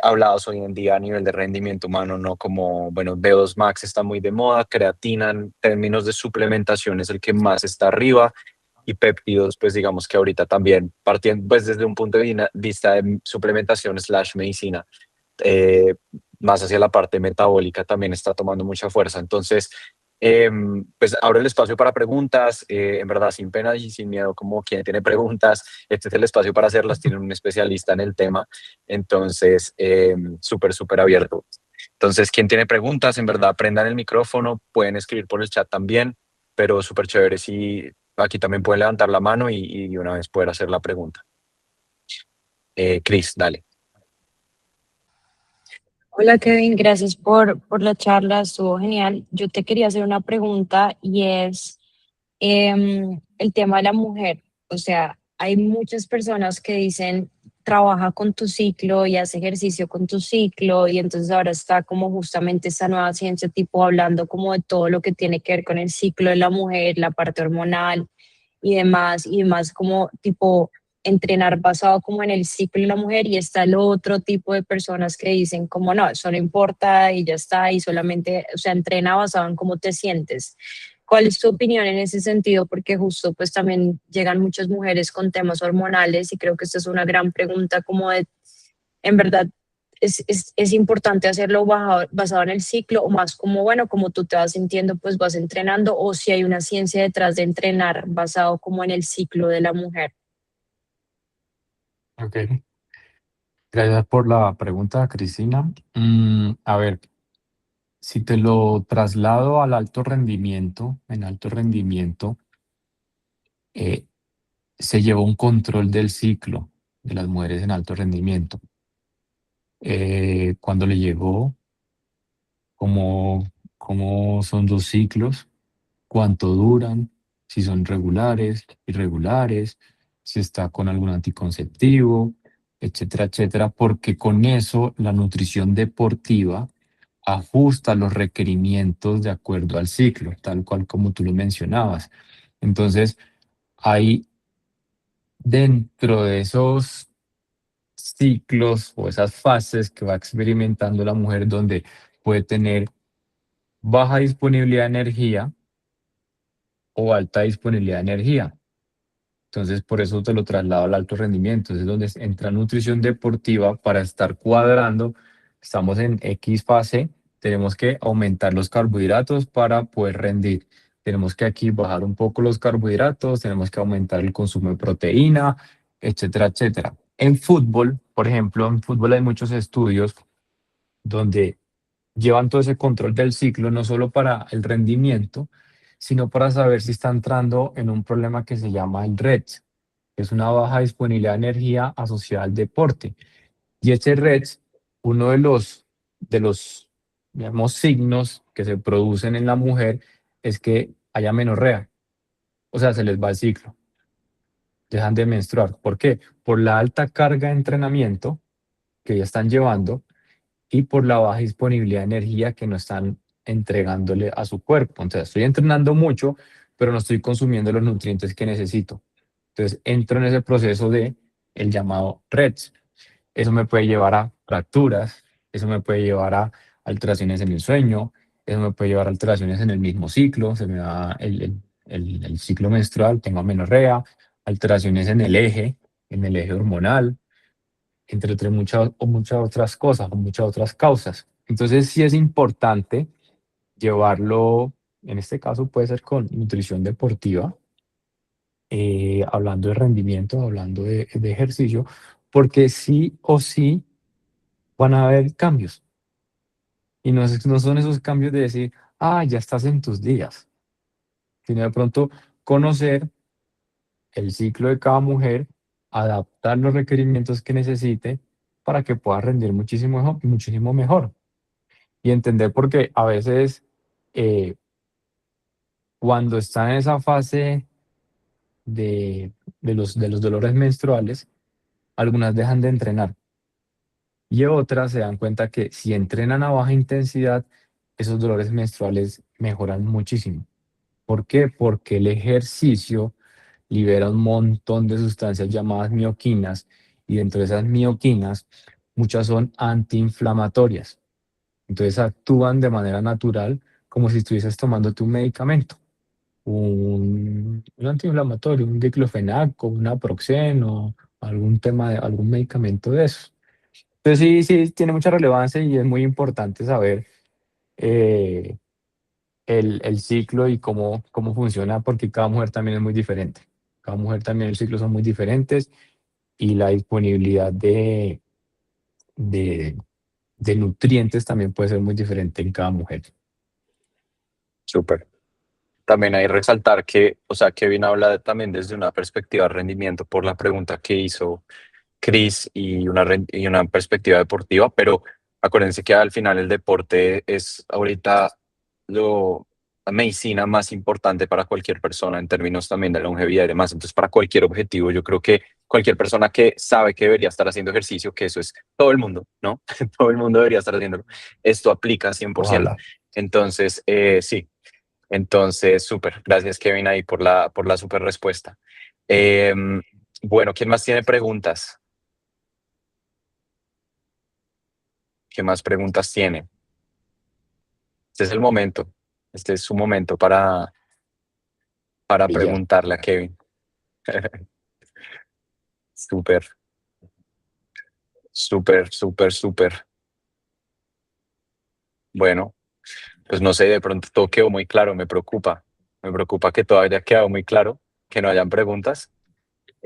hablados hoy en día a nivel de rendimiento humano, ¿no? Como, bueno, VO2 Max está muy de moda, creatina en términos de suplementación es el que más está arriba y péptidos, pues digamos que ahorita también partiendo pues desde un punto de vista de suplementación slash medicina eh, más hacia la parte metabólica también está tomando mucha fuerza. Entonces, pues abro el espacio para preguntas, en verdad sin pena y sin miedo, como quien tiene preguntas, este es el espacio para hacerlas, tienen un especialista en el tema, entonces, súper, súper abierto. Entonces, quien tiene preguntas, en verdad, prendan el micrófono, pueden escribir por el chat también, pero súper chévere si aquí también pueden levantar la mano y de una vez poder hacer la pregunta. Cris, dale. Hola Kevin, gracias por la charla, estuvo genial. Yo te quería hacer una pregunta y es el tema de la mujer. O sea, hay muchas personas que dicen trabaja con tu ciclo y hace ejercicio con tu ciclo y entonces ahora está como justamente esta nueva ciencia tipo hablando como de todo lo que tiene que ver con el ciclo de la mujer, la parte hormonal y demás como tipo entrenar basado como en el ciclo de la mujer y está el otro tipo de personas que dicen como no, eso no importa y ya está y solamente, o sea, entrena basado en cómo te sientes. ¿Cuál es tu opinión en ese sentido? Porque justo pues también llegan muchas mujeres con temas hormonales y creo que esta es una gran pregunta como de, en verdad, es importante hacerlo basado en el ciclo o más como, bueno, como tú te vas sintiendo, pues vas entrenando o si hay una ciencia detrás de entrenar basado como en el ciclo de la mujer. Ok. Gracias por la pregunta, Cristina. A ver, si te lo traslado al alto rendimiento, en alto rendimiento, eh, se llevó un control del ciclo de las mujeres en alto rendimiento. Cuando le llegó, cómo son los ciclos, cuánto duran, si son regulares, irregulares, si está con algún anticonceptivo, etcétera, etcétera, porque con eso la nutrición deportiva ajusta los requerimientos de acuerdo al ciclo, tal cual como tú lo mencionabas. Entonces, hay dentro de esos ciclos o esas fases que va experimentando la mujer donde puede tener baja disponibilidad de energía o alta disponibilidad de energía. Entonces, por eso te lo traslado al alto rendimiento. Es donde entra nutrición deportiva para estar cuadrando. Estamos en X fase, tenemos que aumentar los carbohidratos para poder rendir. Tenemos que aquí bajar un poco los carbohidratos, tenemos que aumentar el consumo de proteína, etcétera, etcétera. En fútbol, por ejemplo, en fútbol hay muchos estudios donde llevan todo ese control del ciclo, no solo para el rendimiento, sino para saber si está entrando en un problema que se llama el REDS, que es una baja disponibilidad de energía asociada al deporte. Y ese REDS, uno de los, digamos, signos que se producen en la mujer es que haya menorrea, o sea, se les va el ciclo, dejan de menstruar. ¿Por qué? Por la alta carga de entrenamiento que ya están llevando y por la baja disponibilidad de energía que no están entregándole a su cuerpo. Entonces, estoy entrenando mucho, pero no estoy consumiendo los nutrientes que necesito. Entonces, entro en ese proceso de el llamado REDS. Eso me puede llevar a fracturas, eso me puede llevar a alteraciones en el sueño, eso me puede llevar a alteraciones en el mismo ciclo, se me da el ciclo menstrual, tengo amenorrea, alteraciones en el eje hormonal, entre muchas otras cosas, o muchas otras causas. Entonces sí es importante llevarlo, en este caso puede ser con nutrición deportiva, hablando de rendimiento, hablando de ejercicio, porque sí o sí van a haber cambios. Y no son esos cambios de decir, ah, ya estás en tus días, sino de pronto conocer el ciclo de cada mujer, adaptar los requerimientos que necesite para que pueda rendir muchísimo mejor. Y entender porque a veces eh, cuando está en esa fase de los dolores menstruales, algunas dejan de entrenar y otras se dan cuenta que si entrenan a baja intensidad, esos dolores menstruales mejoran muchísimo. ¿Por qué? Porque el ejercicio libera un montón de sustancias llamadas mioquinas y dentro de esas mioquinas muchas son antiinflamatorias. Entonces actúan de manera natural como si estuvieses tomándote un medicamento, un antiinflamatorio, un diclofenac o un naproxen o algún medicamento de esos. Entonces sí, tiene mucha relevancia y es muy importante saber eh, el ciclo y cómo funciona porque cada mujer también es muy diferente. Cada mujer también los ciclos son muy diferentes y la disponibilidad de, de nutrientes también puede ser muy diferente en cada mujer. Súper. También hay que resaltar que, o sea, Kevin habla también desde una perspectiva de rendimiento por la pregunta que hizo Chris y una perspectiva deportiva, pero acuérdense que al final el deporte es ahorita la medicina más importante para cualquier persona en términos también de longevidad y demás. Entonces, para cualquier objetivo, yo creo que cualquier persona que sabe que debería estar haciendo ejercicio, que eso es todo el mundo, ¿no? Todo el mundo debería estar haciéndolo. Esto aplica 100%. Ojalá. Entonces, sí. Entonces, súper. Gracias, Kevin, ahí por la súper respuesta. Bueno, ¿quién más tiene preguntas? ¿Qué más preguntas tiene? Este es el momento. Este es su momento para Brillar. preguntarle a Kevin. Súper, súper, súper, súper. Bueno, pues no sé, de pronto todo quedó muy claro, me preocupa. Me preocupa que todavía haya quedado muy claro, que no hayan preguntas.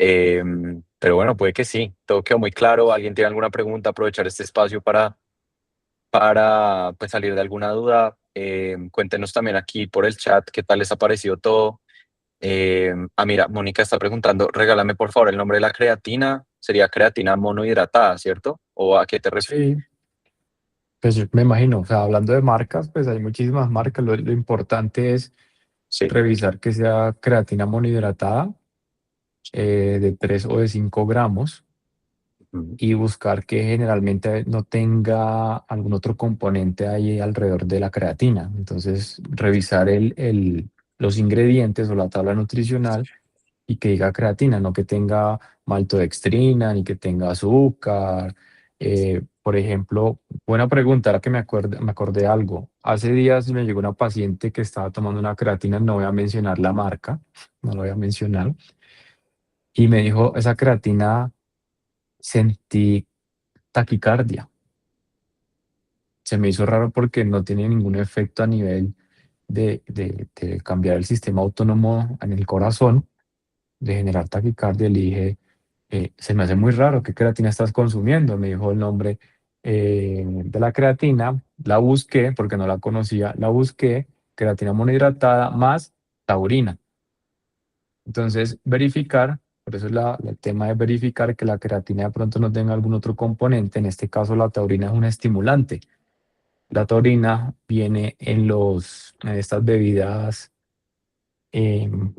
Pero bueno, puede que sí, todo quedó muy claro. ¿Alguien tiene alguna pregunta? Aprovechar este espacio para pues, salir de alguna duda. Cuéntenos también aquí por el chat qué tal les ha parecido todo. Mira, Mónica está preguntando, regálame por favor el nombre de la creatina. Sería creatina monohidratada, ¿cierto? ¿O a qué te refieres? Sí, pues yo me imagino, o sea, hablando de marcas, pues hay muchísimas marcas. Lo importante es Sí. revisar que sea creatina monohidratada de 3 o de 5 gramos Ujú. y buscar que generalmente no tenga algún otro componente ahí alrededor de la creatina. Entonces, revisar los ingredientes o la tabla nutricional y que diga creatina, no que tenga maltodextrina ni que tenga azúcar. Por ejemplo, buena pregunta, ahora que me acordé de algo. Hace días me llegó una paciente que estaba tomando una creatina, no voy a mencionar la marca, no lo voy a mencionar, y me dijo, esa creatina sentí taquicardia. Se me hizo raro porque no tiene ningún efecto a nivel de cambiar el sistema autónomo en el corazón, de generar taquicardia. Le dije, se me hace muy raro, ¿qué creatina estás consumiendo? Me dijo el nombre de la creatina, la busqué porque no la conocía, la busqué, creatina monohidratada más taurina. Entonces, verificar, por eso es el tema de verificar que la creatina de pronto no tenga algún otro componente, en este caso la taurina es un estimulante. La taurina viene en estas bebidas, em,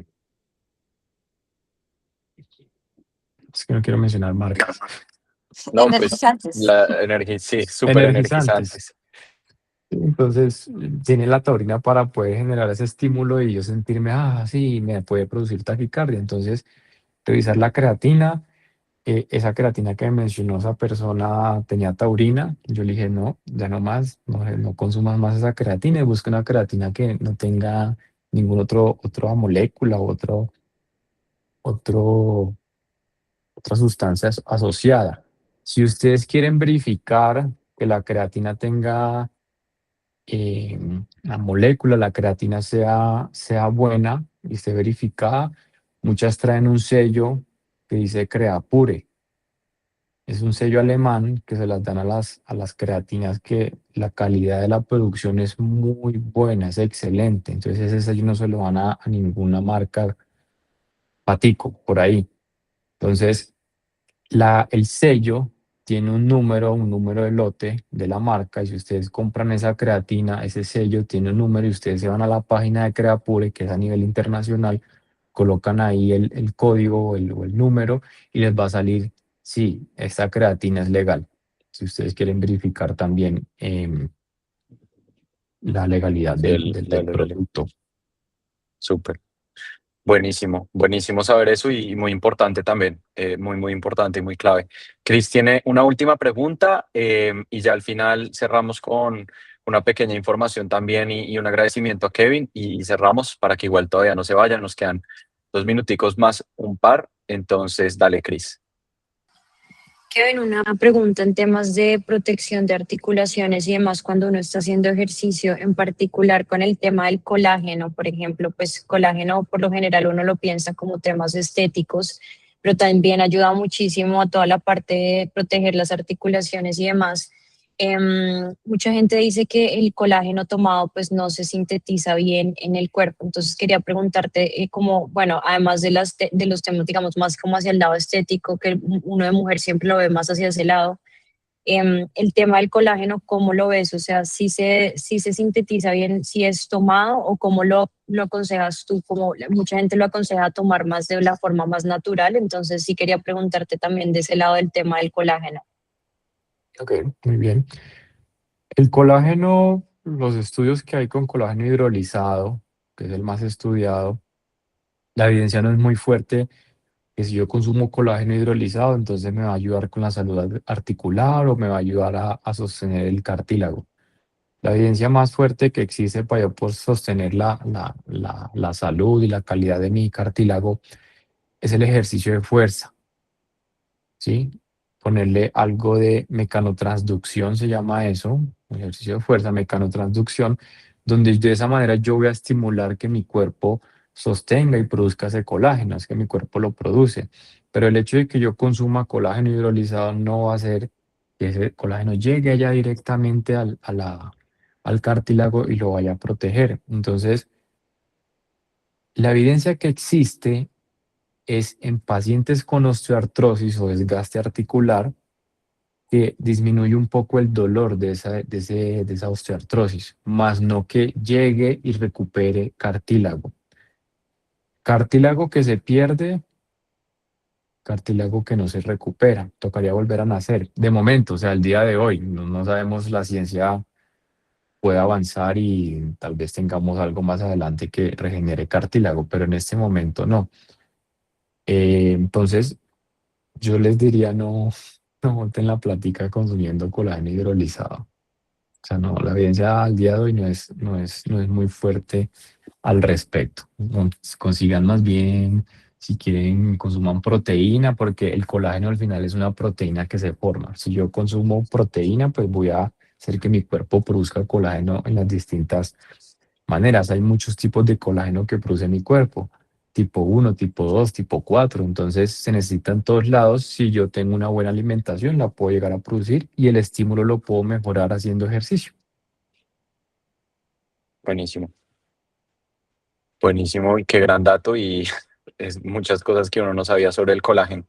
es que no quiero mencionar marcas, No, pues Energizantes. la energía, sí, súper energizantes. energizantes. Entonces, tiene la taurina para poder generar ese estímulo y yo sentirme, sí, me puede producir taquicardia. Entonces, revisar la creatina. Esa creatina que mencionó esa persona tenía taurina. Yo le dije, no, ya no más, no, no consumas más esa creatina y busca una creatina que no tenga ningún otra molécula o otro, otra sustancia asociada. Si ustedes quieren verificar que la creatina tenga la molécula, la creatina sea buena y esté verificada, muchas traen un sello que dice Creapure. Es un sello alemán que se las dan a las creatinas, que la calidad de la producción es muy buena, es excelente. Entonces ese sello no se lo van a ninguna marca patico por ahí. Entonces el sello tiene un número de lote de la marca, y si ustedes compran esa creatina, ese sello tiene un número y ustedes se van a la página de Creapure, que es a nivel internacional, colocan ahí el código o el número y les va a salir, sí, esta creatina es legal. Si ustedes quieren verificar también la legalidad Sí, del producto. súper. Buenísimo, buenísimo saber eso y muy importante también, muy, muy importante y muy clave. Cris tiene una última pregunta y ya al final cerramos con una pequeña información también y un agradecimiento a Kevin y cerramos para que igual todavía no se vayan, nos quedan 2 minuticos más, un par, entonces dale, Cris. Kevin, una pregunta en temas de protección de articulaciones y demás cuando uno está haciendo ejercicio, en particular con el tema del colágeno, por ejemplo, pues colágeno por lo general uno lo piensa como temas estéticos, pero también ayuda muchísimo a toda la parte de proteger las articulaciones y demás. Mucha gente dice que el colágeno tomado pues no se sintetiza bien en el cuerpo, entonces quería preguntarte como, bueno, además de los temas, digamos, más como hacia el lado estético, que uno de mujer siempre lo ve más hacia ese lado, el tema del colágeno, ¿cómo lo ves? O sea, si se sintetiza bien, si es tomado o cómo lo aconsejas tú, como mucha gente lo aconseja tomar más de la forma más natural, entonces sí quería preguntarte también de ese lado del tema del colágeno. Ok, muy bien. El colágeno, los estudios que hay con colágeno hidrolizado, que es el más estudiado, la evidencia no es muy fuerte que si yo consumo colágeno hidrolizado, entonces me va a ayudar con la salud articular o me va a ayudar a sostener el cartílago. La evidencia más fuerte que existe para yo poder sostener la salud y la calidad de mi cartílago es el ejercicio de fuerza, ¿sí? Ponerle algo de mecanotransducción, se llama eso, ejercicio de fuerza, mecanotransducción, donde de esa manera yo voy a estimular que mi cuerpo sostenga y produzca ese colágeno, es que mi cuerpo lo produce. Pero el hecho de que yo consuma colágeno hidrolizado no va a hacer que ese colágeno llegue allá directamente al cartílago y lo vaya a proteger. Entonces, la evidencia que existe es en pacientes con osteoartrosis o desgaste articular que disminuye un poco el dolor de esa osteoartrosis, más no que llegue y recupere cartílago. Cartílago que se pierde, cartílago que no se recupera, tocaría volver a nacer. De momento, o sea, el día de hoy, no sabemos, la ciencia puede avanzar y tal vez tengamos algo más adelante que regenere cartílago, pero en este momento no. Entonces, yo les diría no monten la plática consumiendo colágeno hidrolizado. O sea, no, la evidencia al día de hoy no es muy fuerte al respecto. Consigan más bien, si quieren, consuman proteína, porque el colágeno al final es una proteína que se forma. Si yo consumo proteína, pues voy a hacer que mi cuerpo produzca colágeno en las distintas maneras. Hay muchos tipos de colágeno que produce mi cuerpo, tipo uno, tipo 2, tipo 4. Entonces se necesita en todos lados. Si yo tengo una buena alimentación, la puedo llegar a producir y el estímulo lo puedo mejorar haciendo ejercicio. Buenísimo, buenísimo y qué gran dato y es muchas cosas que uno no sabía sobre el colágeno.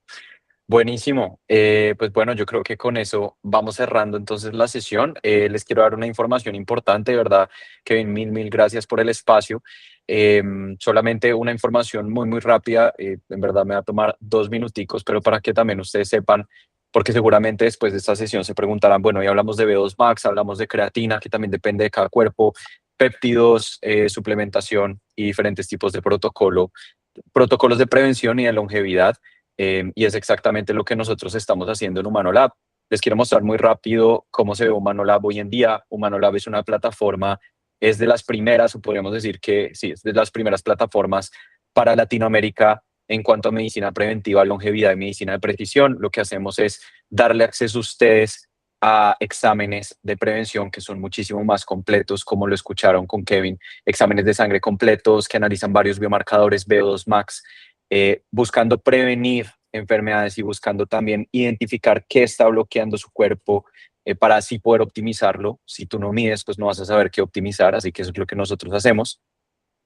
Buenísimo. Pues bueno, yo creo que con eso vamos cerrando entonces la sesión. Les quiero dar una información importante, ¿verdad? Kevin, mil gracias por el espacio. Solamente una información muy rápida. En verdad me va a tomar 2 minuticos, pero para que también ustedes sepan, porque seguramente después de esta sesión se preguntarán, bueno, ya hablamos de B2 Max, hablamos de creatina, que también depende de cada cuerpo, péptidos, suplementación y diferentes tipos de protocolos de prevención y de longevidad. Y es exactamente lo que nosotros estamos haciendo en Humano Lab. Les quiero mostrar muy rápido cómo se ve Humano Lab hoy en día. Humano Lab es una plataforma, es de las primeras, o podríamos decir que sí, es de las primeras plataformas para Latinoamérica en cuanto a medicina preventiva, longevidad y medicina de precisión. Lo que hacemos es darle acceso a ustedes a exámenes de prevención que son muchísimo más completos, como lo escucharon con Kevin, exámenes de sangre completos que analizan varios biomarcadores, VO2 Max, buscando prevenir enfermedades y buscando también identificar qué está bloqueando su cuerpo para así poder optimizarlo. Si tú no mides, pues no vas a saber qué optimizar, así que eso es lo que nosotros hacemos.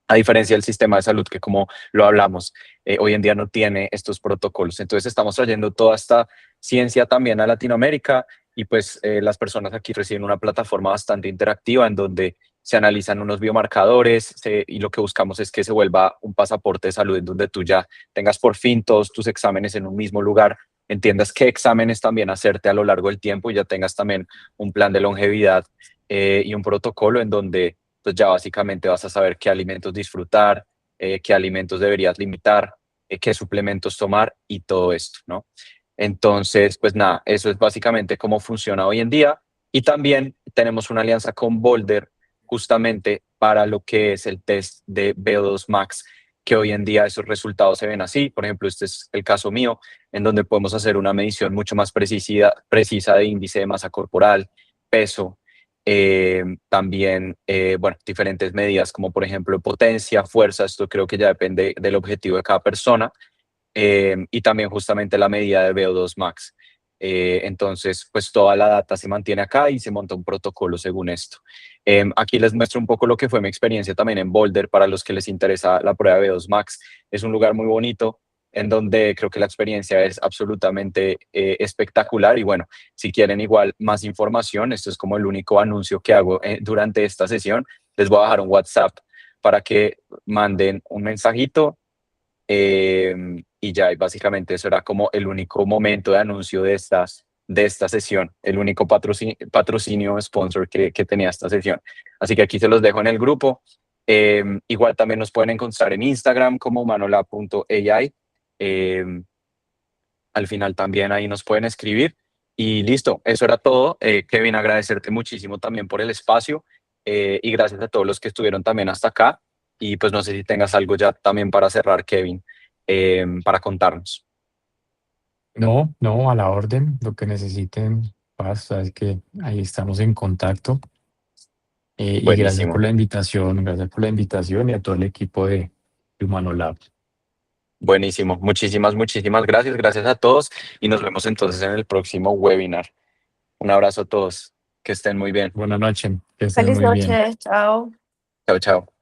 A diferencia del sistema de salud que, como lo hablamos, hoy en día no tiene estos protocolos. Entonces estamos trayendo toda esta ciencia también a Latinoamérica y pues las personas aquí reciben una plataforma bastante interactiva en donde se analizan unos biomarcadores y lo que buscamos es que se vuelva un pasaporte de salud en donde tú ya tengas por fin todos tus exámenes en un mismo lugar, entiendas qué exámenes también hacerte a lo largo del tiempo y ya tengas también un plan de longevidad y un protocolo en donde pues ya básicamente vas a saber qué alimentos disfrutar, qué alimentos deberías limitar, qué suplementos tomar y todo esto, ¿no? Entonces, pues nada, eso es básicamente cómo funciona hoy en día. Y también tenemos una alianza con Boulder justamente para lo que es el test de VO2 Max, que hoy en día esos resultados se ven así. Por ejemplo, este es el caso mío, en donde podemos hacer una medición mucho más precisa de índice de masa corporal, peso, también, bueno, diferentes medidas como por ejemplo potencia, fuerza, esto creo que ya depende del objetivo de cada persona, y también justamente la medida de VO2 Max. Entonces, pues toda la data se mantiene acá y se monta un protocolo según esto. Aquí les muestro un poco lo que fue mi experiencia también en Boulder para los que les interesa la prueba de VO2 Max. Es un lugar muy bonito en donde creo que la experiencia es absolutamente espectacular y bueno, si quieren igual más información, esto es como el único anuncio que hago durante esta sesión, les voy a dejar un WhatsApp para que manden un mensajito y ya, y básicamente eso era como el único momento de anuncio de esta sesión, el único patrocinio sponsor que tenía esta sesión. Así que aquí se los dejo en el grupo. Igual también nos pueden encontrar en Instagram como manolab.ai. Al final también ahí nos pueden escribir. Y listo, eso era todo. Kevin, agradecerte muchísimo también por el espacio y gracias a todos los que estuvieron también hasta acá. Y pues no sé si tengas algo ya también para cerrar, Kevin, para contarnos. No, a la orden, lo que necesiten, Paz, sabes que ahí estamos en contacto. Y Buenísimo. gracias por la invitación y a todo el equipo de Humano Lab. Buenísimo. Muchísimas gracias. Gracias a todos y nos vemos entonces en el próximo webinar. Un abrazo a todos. Que estén muy bien. Buenas noches, que estén Feliz muy bien. noche, chao. Chao, chao.